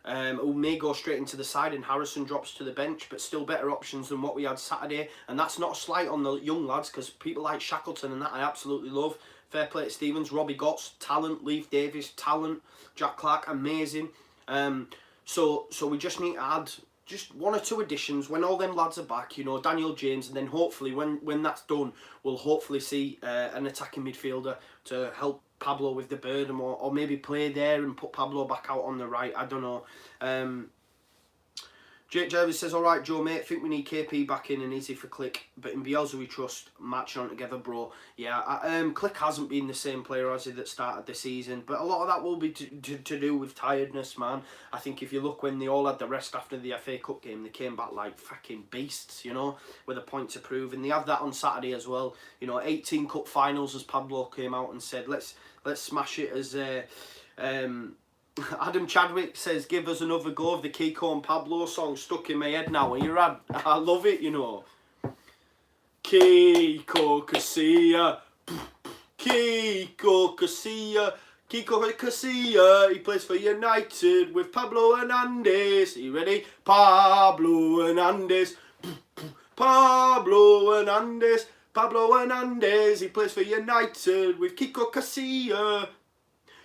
who may go straight into the side and Harrison drops to the bench, but still better options than what we had Saturday. And that's not a slight on the young lads, because people like Shackleton and that I absolutely love. Fair play to Stevens, Robbie Gotts, talent, Leif Davis, talent, Jack Clark, amazing. So we just need to add just 1 or 2 additions when all them lads are back, you know, Daniel James, and then hopefully when that's done, we'll hopefully see an attacking midfielder to help Pablo with the burden, or maybe play there and put Pablo back out on the right. I don't know. Jake Jervis says, all right, Joe, mate, think we need KP back in and easy for Click, but in Bielsa we trust, matching on together, bro. Yeah, Click hasn't been the same player as he that started the season, but a lot of that will be to do with tiredness, man. I think if you look when they all had the rest after the FA Cup game, they came back like fucking beasts, you know, with a point to prove, and they have that on Saturday as well. You know, 18 cup finals, as Pablo came out and said, let's smash it. As Adam Chadwick says, give us another go of the Kiko and Pablo song, stuck in my head now. I love it, you know. Kiko Casilla, Kiko Casilla, Kiko Casilla, he plays for United with Pablo Hernandez. Are you ready? Pablo Hernandez, Pablo Hernandez, Pablo Hernandez, he plays for United with Kiko Casilla.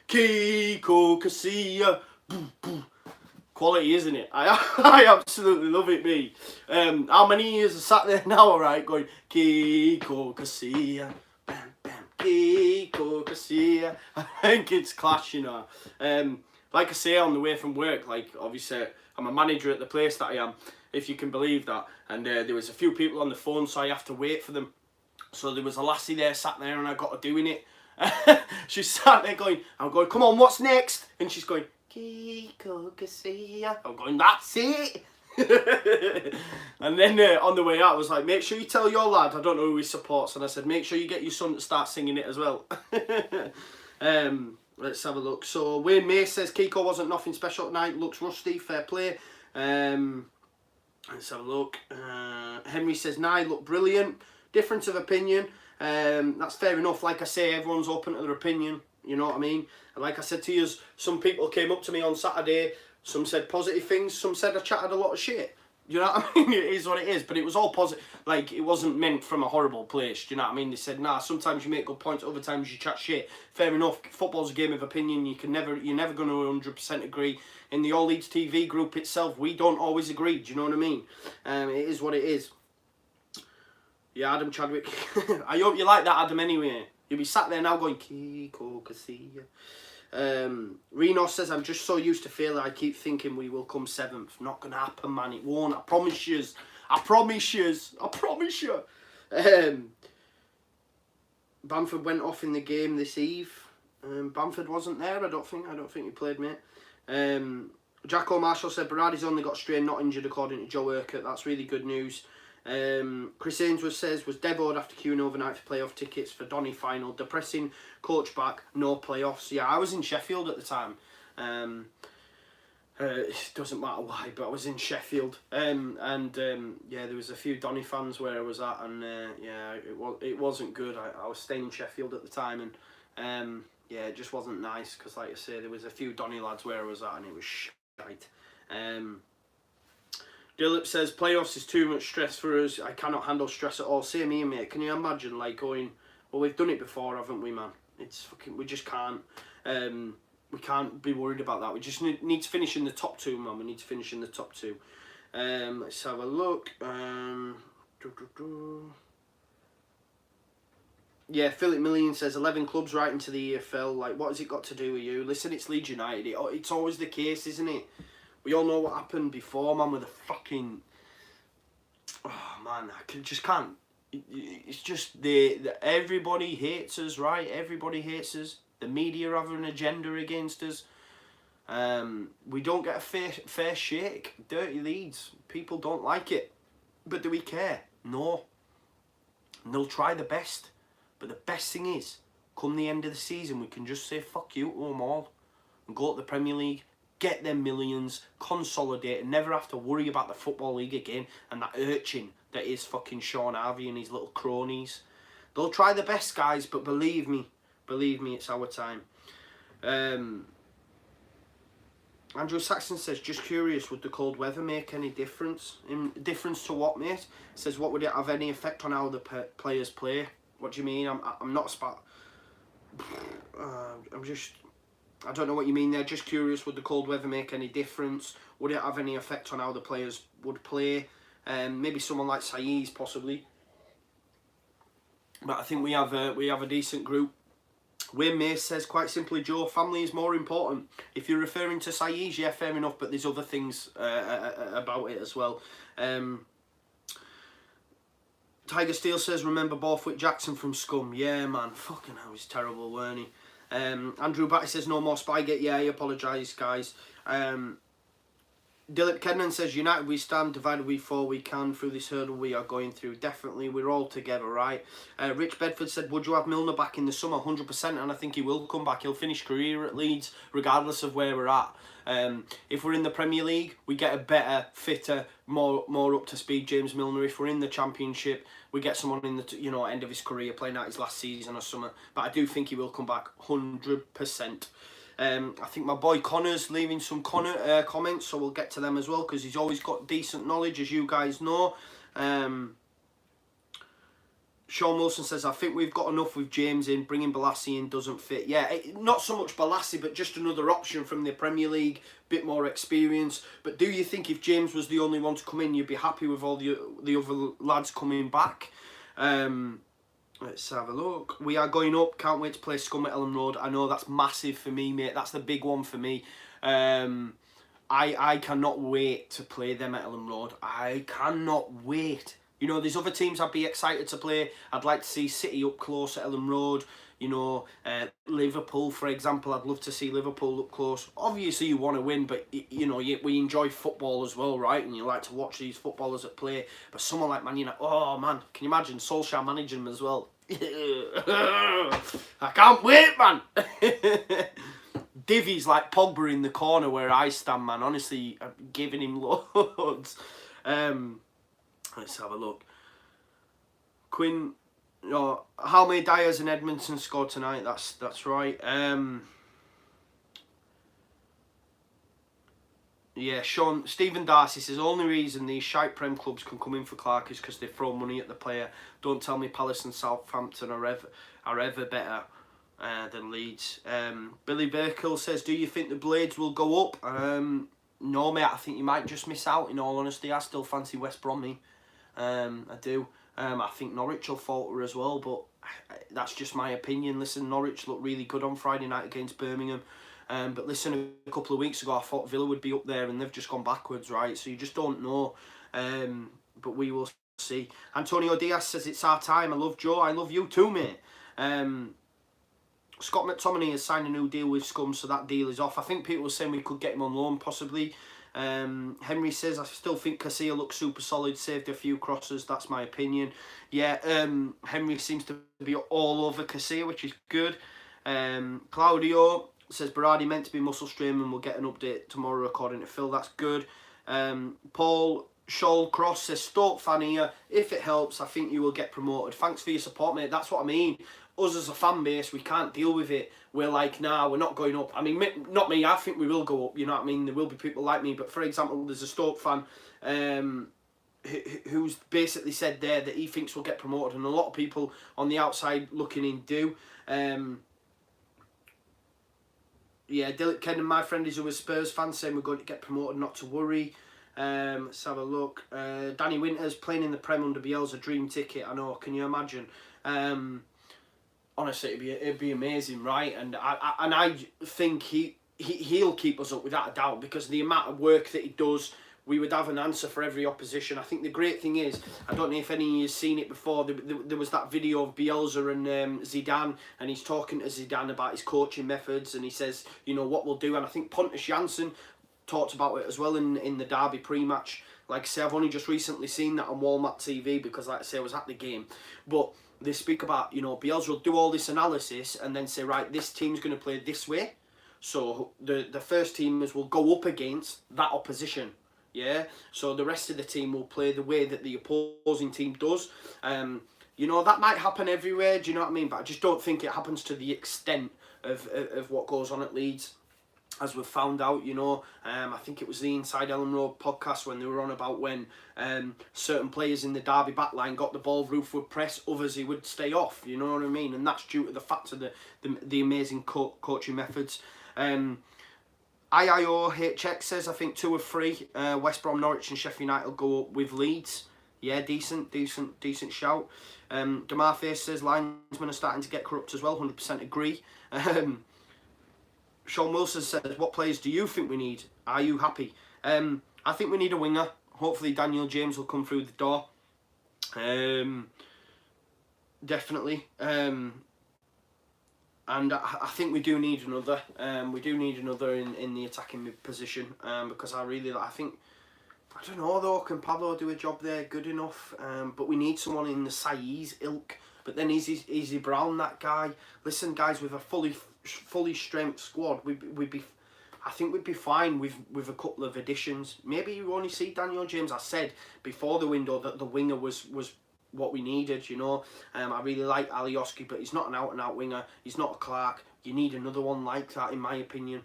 Kiko Casilla. Quality, isn't it? I absolutely love it, me. How many years I sat there now, alright, going Kiko Casilla, bam, bam, Kiko Casilla. I think it's clash, you know. Like I say, on the way from work, like, obviously, I'm a manager at the place that I am, if you can believe that. And there was a few people on the phone, so I have to wait for them. So there was a lassie there, sat there, and I got her doing it. She sat there going, I'm going, come on, what's next? And she's going, Kiko Casilla. I'm going, that's it. And then on the way out, I was like, make sure you tell your lad, I don't know who he supports. And I said, make sure you get your son to start singing it as well. Let's have a look. So Wayne May says Kiko wasn't nothing special tonight, looks rusty, fair play. Let's have a look. Henry says, nah, look brilliant. Difference of opinion. That's fair enough. Like I say, everyone's open to their opinion, you know what I mean? And like I said to you, some people came up to me on Saturday, some said positive things, some said I chatted a lot of shit. You know what I mean? It is what it is, but it was all positive. Like, it wasn't meant from a horrible place, do you know what I mean? They said, nah, sometimes you make good points, other times you chat shit. Fair enough, football's a game of opinion, you're never going to 100% agree. In the All Leeds TV group itself, we don't always agree, do you know what I mean? It is what it is. Yeah, Adam Chadwick. I hope you like that, Adam, anyway. You'll be sat there now going, Kiko Casilla. Reno says, I'm just so used to failing, I keep thinking we will come 7th. Not going to happen, man. It won't. I promise yous. I promise yous. I promise you. Bamford went off in the game this eve. Bamford wasn't there, I don't think he played, mate. Jacko Marshall said, Berardi's only got strained, not injured, according to Joe Urquhart. That's really good news. Chris Ainsworth says, was devoted after queuing overnight for playoff tickets for Donny final. Depressing, coach back, no playoffs. Yeah, I was in Sheffield at the time. It doesn't matter why, but I was in Sheffield. Yeah, there was a few Donny fans where I was at, and yeah, it wasn't good. I was staying in Sheffield at the time, and yeah, it just wasn't nice, because like I say, there was a few Donny lads where I was at, and it was shite. Dillip says, playoffs is too much stress for us. I cannot handle stress at all. Same here, mate. Can you imagine, like, going, well, we've done it before, haven't we, man? It's fucking, we just can't. We can't be worried about that. We just need to finish in the top 2, man. We need to finish in the top 2. Let's have a look. Yeah, Philip Million says 11 clubs right into the EFL. Like, what has it got to do with you? Listen, it's Leeds United. It's always the case, isn't it? We all know what happened before, man, with the fucking... Oh, man, just can't... It's just... everybody hates us, right? Everybody hates us. The media have an agenda against us. We don't get a fair shake. Dirty Leeds. People don't like it. But do we care? No. And they'll try the best. But the best thing is, come the end of the season, we can just say, fuck you to them all. And go to the Premier League. Get them millions, consolidate, and never have to worry about the Football League again and that urchin that is fucking Sean Harvey and his little cronies. They'll try the best, guys, but believe me, it's our time. Andrew Saxon says, just curious, would the cold weather make any difference? Difference to what, mate? Says, what would it have any effect on how the players play? What do you mean? I'm not a spat. I don't know what you mean there. Just curious, would the cold weather make any difference? Would it have any effect on how the players would play? Maybe someone like Saiz, possibly. But I think we have a decent group. Wainman says, quite simply, Joe, family is more important. If you're referring to Saiz, yeah, fair enough, but there's other things about it as well. Tiger Steel says, remember Borthwick Jackson from Scum? Yeah, man, fucking hell, he's terrible, weren't he? Andrew Batty says, no more Spygate. Yeah, I apologise, guys. Dilip Kennan says, United we stand, divided we fall, we can, through this hurdle we are going through. Definitely, we're all together, right? Rich Bedford said, would you have Milner back in the summer? 100%, and I think he will come back. He'll finish career at Leeds, regardless of where we're at. If we're in the Premier League, we get a better, fitter, more up to speed James Milner. If we're in the Championship, we get someone in the end of his career, playing out his last season or summer. But I do think he will come back 100%. I think my boy Conor's leaving some comments, so we'll get to them as well, because he's always got decent knowledge, as you guys know. Sean Wilson says, I think we've got enough with James in. Bringing Balassi in doesn't fit. Yeah, not so much Balassi, but just another option from the Premier League, bit more experience. But do you think if James was the only one to come in, you'd be happy with all the other lads coming back? Let's have a look. We are going up. Can't wait to play Scum at Ellen Road. I know that's massive for me, mate. That's the big one for me. I cannot wait to play them at Ellen Road. I cannot wait. You know, there's other teams I'd be excited to play. I'd like to see City up close at Ellen Road. You know, Liverpool, for example. I'd love to see Liverpool up close. Obviously, you want to win, but, you know, we enjoy football as well, right? And you like to watch these footballers that play. But someone like Man United, oh, man, can you imagine Solskjaer managing them as well? I can't wait, man. Divvy's like Pogba in the corner where I stand, man. Honestly, I'm giving him loads. Let's have a look. Quinn... No, how many Dyers and Edmondson scored tonight? That's right. Yeah, Stephen Darcy says, only reason these shite Prem clubs can come in for Clark is because they throw money at the player. Don't tell me Palace and Southampton are ever better than Leeds. Billy Burkle says, do you think the Blades will go up? No, mate, I think you might just miss out, in all honesty. I still fancy West Bromwich. I do. I think Norwich will falter as well, but that's just my opinion. Listen, Norwich looked really good on Friday night against Birmingham. But listen, a couple of weeks ago I thought Villa would be up there and they've just gone backwards, right? So you just don't know. But we will see. Antonio Diaz says, it's our time. I love Joe. I love you too, mate. Scott McTominay has signed a new deal with Scum, so that deal is off. I think people were saying we could get him on loan, possibly. Henry says, I still think Casilla looks super solid, saved a few crosses, that's my opinion. Yeah, Henry seems to be all over Casilla, which is good. Claudio says, Berardi meant to be muscle strain and we'll get an update tomorrow according to Phil, that's good. Paul Shawcross says, Stoke fan here, if it helps, I think you will get promoted. Thanks for your support, mate, that's what I mean. Us as a fan base, we can't deal with it. We're like, nah, we're not going up. I mean, not me, I think we will go up, you know what I mean? There will be people like me, but for example, there's a Stoke fan who's basically said there that he thinks we'll get promoted, and a lot of people on the outside looking in do. Yeah, Dilip Kennan, my friend, is a Spurs fan, saying we're going to get promoted, not to worry. Let's have a look. Danny Winters, playing in the Prem under Bielsa, dream ticket, I know, can you imagine? Honestly, it'd be amazing, right? And I think he'll keep us up without a doubt, because the amount of work that he does, we would have an answer for every opposition. I think the great thing is, I don't know if any of you have seen it before, there was that video of Bielsa and Zidane, and he's talking to Zidane about his coaching methods, and he says, you know, what we'll do. And I think Pontus Jansson talked about it as well in the Derby pre-match. Like I say, I've only just recently seen that on Walmart TV, because like I say, I was at the game. But they speak about, you know, Bielsa will do all this analysis and then say, right, this team's going to play this way. So the first teamers will go up against that opposition. Yeah, so the rest of the team will play the way that the opposing team does. You know, that might happen everywhere, do you know what I mean? But I just don't think it happens to the extent of what goes on at Leeds, as we've found out, you know. I think it was the Inside Ellen Road podcast when they were on about when certain players in the Derby backline got the ball, Roof would press, others he would stay off, you know what I mean? And that's due to the fact of the amazing coaching methods. IIOHX says, I think 2 of 3, West Brom, Norwich and Sheffield United will go with Leeds. Yeah, decent shout. Demarface says, linesmen are starting to get corrupt as well, 100% agree. Sean Wilson says, what players do you think we need? Are you happy? I think we need a winger. Hopefully Daniel James will come through the door. Definitely. And I think we do need another. We do need another in the attacking position, because I don't know though, can Pablo do a job there good enough? But we need someone in the Saiz ilk. But then Easy Brown, that guy. Listen, guys, with a fully strength squad, I think we'd be fine with a couple of additions. Maybe you only see Daniel James. I said before the window that the winger was what we needed, you know. I really like Alioski, but he's not an out-and-out winger. He's not a Clark. You need another one like that, in my opinion.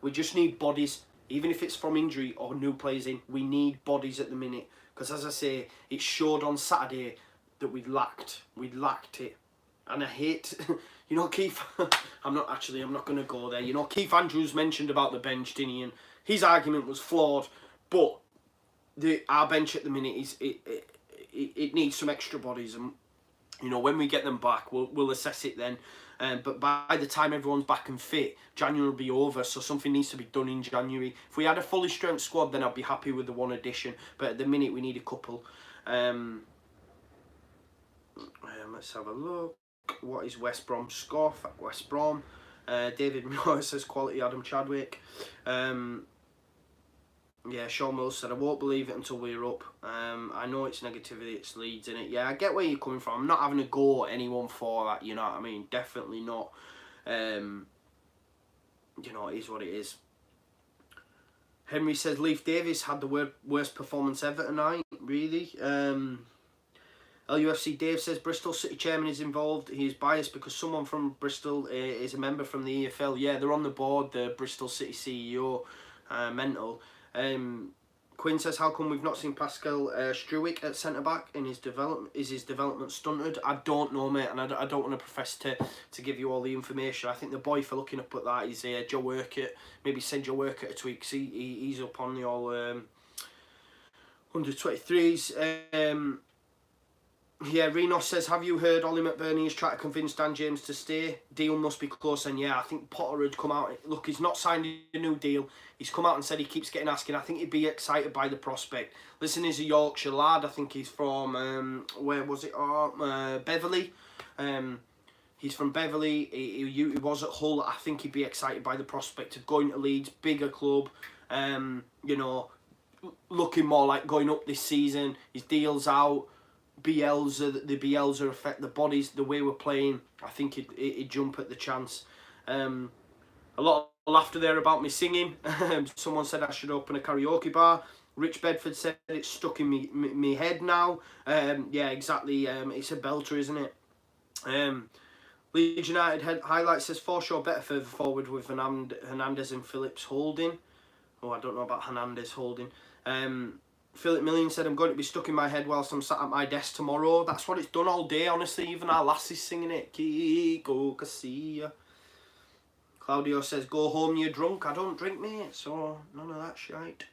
We just need bodies, even if it's from injury or new players in. We need bodies at the minute, because as I say, it showed on Saturday that we'd lacked it. And I hate, you know, Keith, I'm not going to go there. You know, Keith Andrews mentioned about the bench, didn't he? And his argument was flawed, but our bench at the minute it needs some extra bodies, and you know, when we get them back, we'll assess it then. But by the time everyone's back and fit, January will be over, so something needs to be done in January. If we had a fully strength squad, then I'd be happy with the one addition. But at the minute, we need a couple. Let's have a look. What is West Brom's score? Fuck West Brom. David Moore says quality Adam Chadwick. Yeah, Sean Mills said, I won't believe it until we're up. I know it's negativity, it's Leeds, innit? Yeah, I get where you're coming from. I'm not having a go at anyone for that, you know what I mean? Definitely not. You know, it is what it is. Henry says, Leif Davis had the worst performance ever tonight. Really? LUFC Dave says, Bristol City Chairman is involved. He is biased because someone from Bristol is a member from the EFL. Yeah, they're on the board, the Bristol City CEO. Mental. Quinn says, how come we've not seen Pascal Struijk at centre-back in his development? Is his development stunted? I don't know, mate, and I don't want to profess to give you all the information. I think the boy for looking up at that is Joe Urquhart. Maybe send Joe Urquhart a tweet, because he's up on the all under 23s. Yeah, Reno says, have you heard Ollie McBurney is trying to convince Dan James to stay? Deal must be close, and yeah, I think Potter had come out. Look, he's not signed a new deal. He's come out and said he keeps getting asking. I think he'd be excited by the prospect. Listen, he's a Yorkshire lad. I think he's from, where was it? Beverley. He's from Beverley. He was at Hull. I think he'd be excited by the prospect of going to Leeds, bigger club. You know, looking more like going up this season. His deal's out. Bielsa, the Bielsa effect, the bodies, the way we're playing, I think it'd jump at the chance. A lot of laughter there about me singing. Someone said I should open a karaoke bar. Rich Bedford said it's stuck in me head now. Yeah, exactly. It's a belter, isn't it? Leeds United highlight says, for sure better further forward with Hernandez and Phillips holding. Oh, I don't know about Hernandez holding. Philip Million said, I'm going to be stuck in my head whilst I'm sat at my desk tomorrow. That's what it's done all day, honestly. Even our lassie's singing it. Kiko Casilla. Claudio says, go home, you're drunk. I don't drink, mate, so none of that shite.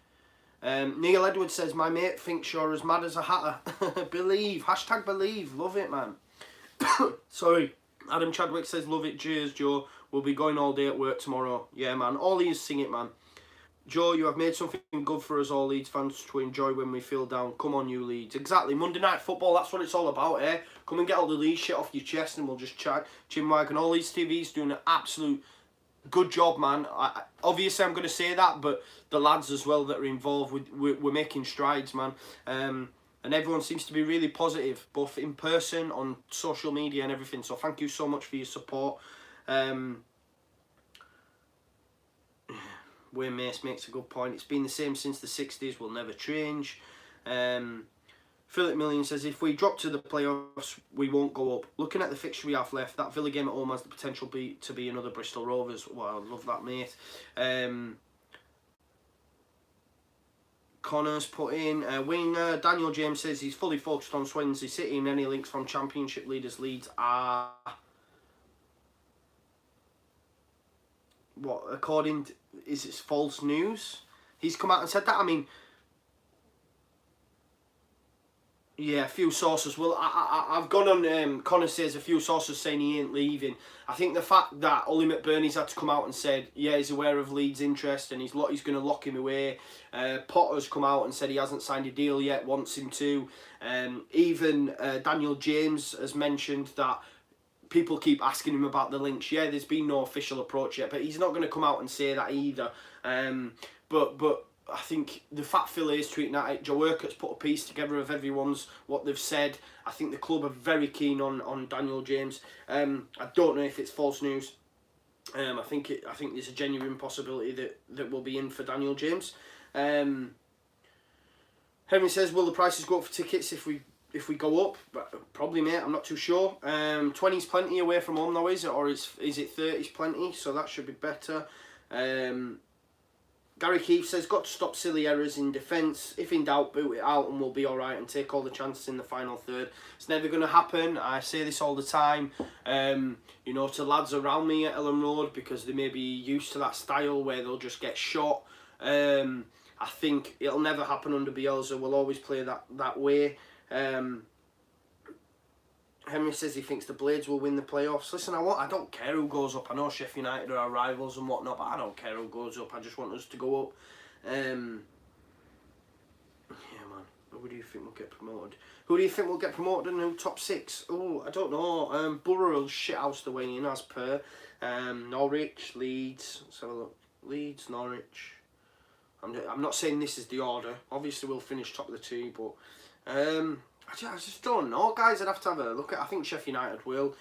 Neil Edwards says, my mate thinks you're as mad as a hatter. Believe. Hashtag believe. Love it, man. Sorry. Adam Chadwick says, love it. Cheers, Joe. We'll be going all day at work tomorrow. Yeah, man. All these sing it, man. Joe, you have made something good for us all Leeds fans to enjoy when we feel down. Come on, you Leeds. Exactly. Monday Night Football, that's what it's all about, eh? Come and get all the Leeds shit off your chest and we'll just chat. Chinwag and all Leeds TV's doing an absolute good job, man. Obviously, I'm going to say that, but the lads as well that are involved, we're making strides, man. And everyone seems to be really positive, both in person, on social media and everything. So thank you so much for your support. Wayne Mace makes a good point. It's been the same since the 60s, will never change. Philip Million says, if we drop to the playoffs, we won't go up. Looking at the fixture we have left, that Villa game at home has the potential to be another Bristol Rovers. Well, I love that, mate. Connor's put in winger. Daniel James says he's fully focused on Swansea City, and any links from Championship leaders Leeds are what, according to, is it false news? He's come out and said that. I mean, yeah, a few sources. Well, I've gone on, Conor says a few sources saying he ain't leaving. I think the fact that Ollie McBurney's had to come out and said, yeah, he's aware of Leeds' interest and he's going to lock him away. Potter's come out and said he hasn't signed a deal yet, wants him to. Even Daniel James has mentioned that people keep asking him about the links. Yeah, there's been no official approach yet, but he's not going to come out and say that either. But I think the fact Phil is tweeting at it, Joe Urquhart's put a piece together of everyone's what they've said. I think the club are very keen on Daniel James. I don't know if it's false news. I think there's a genuine possibility that we'll be in for Daniel James. Henry says, will the prices go up for tickets if we go up? But probably, mate. I'm not too sure. 20's plenty away from home though, is it? Or is it 30's plenty? So that should be better. Gary Keefe says, got to stop silly errors in defence. If in doubt, boot it out and we'll be alright and take all the chances in the final third. It's never going to happen. I say this all the time, you know, to lads around me at Ellen Road, because they may be used to that style where they'll just get shot. I think it'll never happen under Bielsa. We'll always play that way. Henry says he thinks the Blades will win the playoffs. Listen, I don't care who goes up. I know Sheffield United are our rivals and whatnot, but I don't care who goes up. I just want us to go up. Yeah, man. Who do you think will get promoted? Who do you think will get promoted and who top six? Oh, I don't know. Borough will shithouse the way in as per. Norwich, Leeds. Let's have a look. Leeds, Norwich. I'm not saying this is the order. Obviously, we'll finish top of the two, but I just don't know, guys. I'd have to have a look at. I think Sheffield United will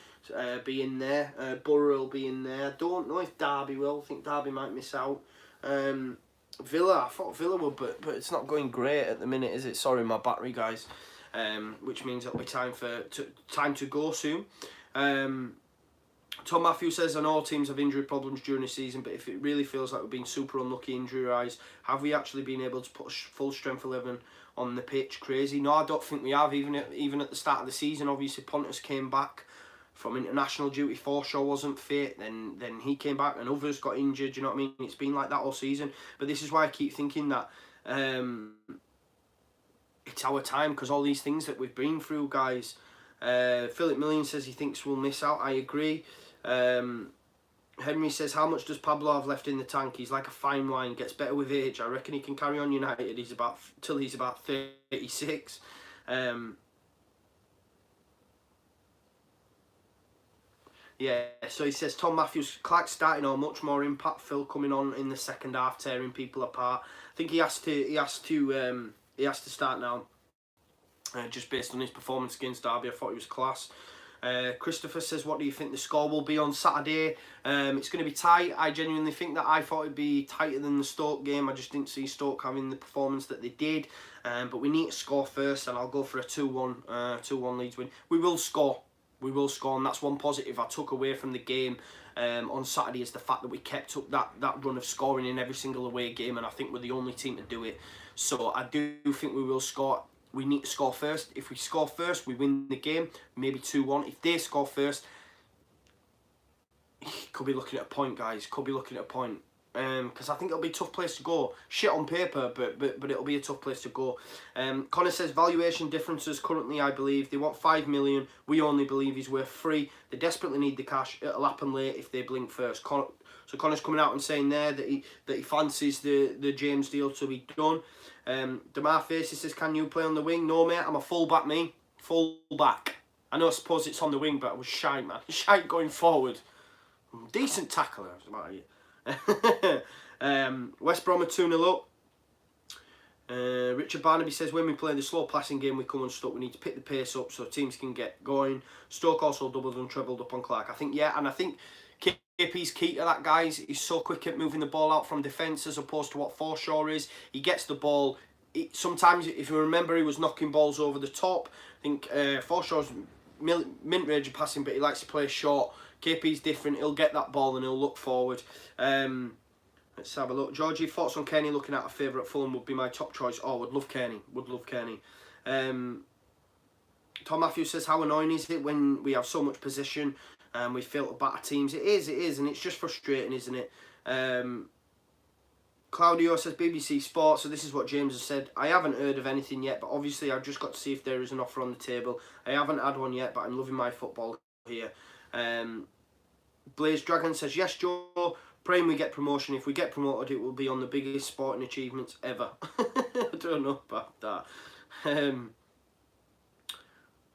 be in there. Borough will be in there. I don't know if Derby will. I think Derby might miss out. Villa, I thought Villa would, but it's not going great at the minute, is it? Sorry, my battery, guys. Which means it'll be time to go soon. Tom Matthews says, I know all teams have injury problems during the season, but if it really feels like we've been super unlucky injury-wise, have we actually been able to put a full strength 11 on the pitch? Crazy. No, I don't think we have. Even at the start of the season, obviously Pontus came back from international duty. Forshaw wasn't fit. Then he came back, and others got injured. You know what I mean? It's been like that all season. But this is why I keep thinking that it's our time, because all these things that we've been through, guys. Philip Million says he thinks we'll miss out. I agree. Henry says, how much does Pablo have left in the tank? He's like a fine wine, gets better with age. I reckon he can carry on United. Till he's about 36. Yeah, so he says, Tom Matthews, Clark starting on much more impact. Phil coming on in the second half, tearing people apart. I think he has to start now. Just based on his performance against Derby, I thought he was class. Christopher says, what do you think the score will be on Saturday? It's going to be tight. I genuinely think that. I thought it'd be tighter than the Stoke game. I just didn't see Stoke having the performance that they did. But we need to score first, and I'll go for a 2-1 Leeds win. We will score. We will score, and that's one positive I took away from the game on Saturday, is the fact that we kept up that run of scoring in every single away game, and I think we're the only team to do it. So I do think we will score. We need to score first. If we score first, we win the game. Maybe 2-1. If they score first, could be looking at a point, guys. Could be looking at a point. Because I think it'll be a tough place to go. Shit on paper, but it'll be a tough place to go. Conor says, valuation differences currently, I believe. They want 5 million. We only believe he's worth 3. They desperately need the cash. It'll happen late if they blink first. So Conor's coming out and saying there that he fancies the James deal to be done. Demar Facey says, can you play on the wing? No, mate, I'm a full-back, me. Full-back. I know, I suppose it's on the wing, but I was shy, man. Shy going forward. Decent tackler, that's about it. West Brom are 2-0 up. Richard Barnaby says, when we play the slow passing game, we come unstuck. We need to pick the pace up so teams can get going. Stoke also doubled and trebled up on Clark. I think, yeah, and I think KP's key to that, guys. He's so quick at moving the ball out from defence as opposed to what Forshaw is. He gets the ball, sometimes, if you remember, he was knocking balls over the top. I think Forshaw's mint range of passing, but he likes to play short. KP's different. He'll get that ball and he'll look forward. Let's have a look. Georgie, thoughts on Kenny looking at a favourite Fulham would be my top choice. Oh, would love Kenny. Would love Kenny. Tom Matthews says, how annoying is it when we have so much possession and we fail to batter teams? It is, and it's just frustrating, isn't it? Claudio says, BBC Sports, so this is what James has said. I haven't heard of anything yet, but obviously I've just got to see if there is an offer on the table. I haven't had one yet, but I'm loving my football here. Blaze Dragon says, yes, Joe, praying we get promotion. If we get promoted, it will be on the biggest sporting achievements ever. I don't know about that.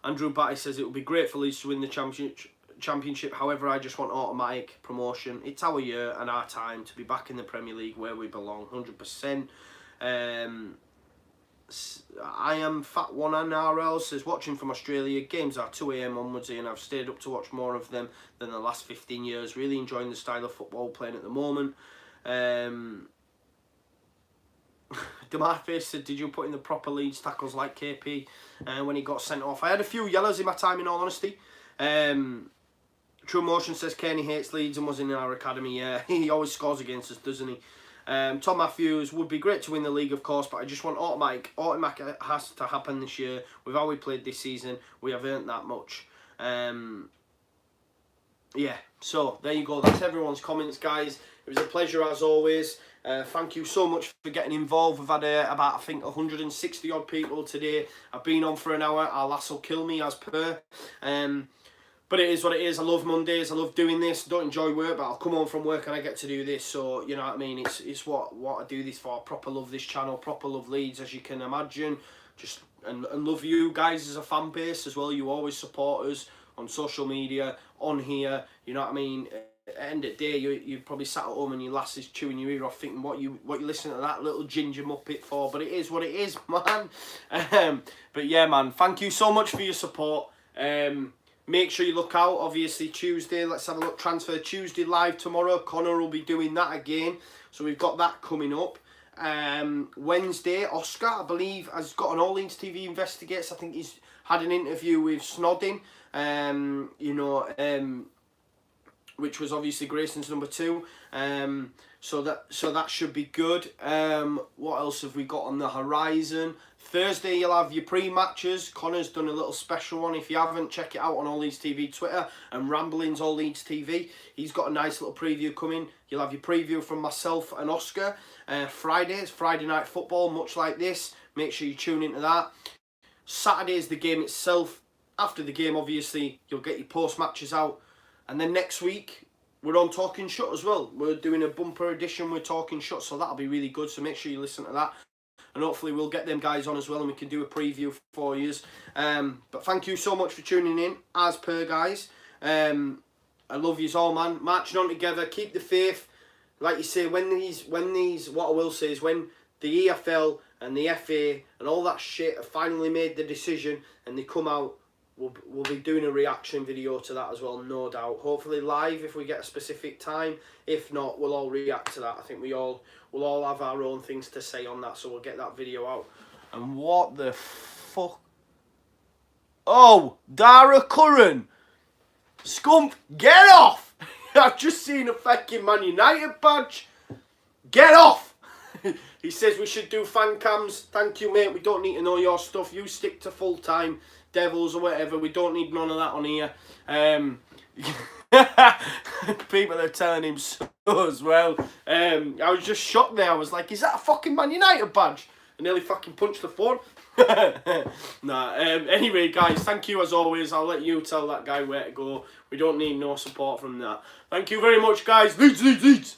Andrew Batty says, it will be great for Leeds to win the championship. However, I just want automatic promotion. It's our year and our time to be back in the Premier League where we belong, 100%. I am Fat One and RL says, watching from Australia, games are 2 AM onwards here, and I've stayed up to watch more of them than the last 15 years. Really enjoying the style of football playing at the moment. Demarface said, did you put in the proper Leeds tackles like KP when he got sent off? I had a few yellows in my time, in all honesty. True Motion says, Kenny hates Leeds and was in our academy. Yeah, he always scores against us, doesn't he? Tom Matthews, would be great to win the league, of course, but I just want automatic has to happen this year. With how we played this season, we have earned that much. Yeah, so there you go. That's everyone's comments, guys. It was a pleasure as always. Thank you so much for getting involved. We've had about, I think, 160 odd people today. I've been on for an hour. Our lass will kill me as per. But it is what it is. I love Mondays. I love doing this. Don't enjoy work, but I'll come home from work and I get to do this. So, you know what I mean? It's what I do this for. I proper love this channel. Proper love Leeds, as you can imagine. And love you guys as a fan base as well. You always support us on social media, on here. You know what I mean? At the end of the day, you probably sat at home and your lass is chewing your ear off thinking what you listening to that little ginger muppet for. But it is what it is, man. But yeah, man. Thank you so much for your support. Make sure you look out, obviously, Tuesday. Let's have a look. Transfer Tuesday live tomorrow. Conor will be doing that again. So we've got that coming up. Wednesday, Oscar, I believe, has got an All Leeds TV Investigates. I think he's had an interview with Snodding. Which was obviously Grayson's number 2. So that should be good. What else have we got on the horizon? Thursday you'll have your pre-matches. Connor's done a little special one. If you haven't, check it out on All Leeds TV Twitter and Ramblings All Leeds TV. He's got a nice little preview coming. You'll have your preview from myself and Oscar. Friday is Friday Night Football, much like this. Make sure you tune into that. Saturday is the game itself. After the game, obviously, you'll get your post-matches out. And then next week, we're on Talking Shut as well. We're doing a bumper edition with Talking Shut, so that'll be really good. So make sure you listen to that. And hopefully we'll get them guys on as well and we can do a preview for you. But thank you so much for tuning in, as per, guys. I love yous all, man. Marching on together, keep the faith. Like you say, when these, what I will say is when the EFL and the FA and all that shit have finally made the decision and they come out, we'll be doing a reaction video to that as well, no doubt. Hopefully live if we get a specific time. If not, we'll all react to that. I think we'll all have our own things to say on that, so we'll get that video out. And what the fuck? Oh, Dara Curran! Scump, get off! I've just seen a fucking Man United badge. Get off! He says we should do fan cams. Thank you, mate. We don't need to know your stuff. You stick to full-time Devils or whatever. We don't need none of that on here. People are telling him so as well. I was just shocked there. I was like, is that a fucking Man United badge? I nearly fucking punched the phone. Nah. Anyway, guys, thank you as always. I'll let you tell that guy where to go. We don't need no support from that. Thank you very much, guys. Leeds, Leeds, Leeds.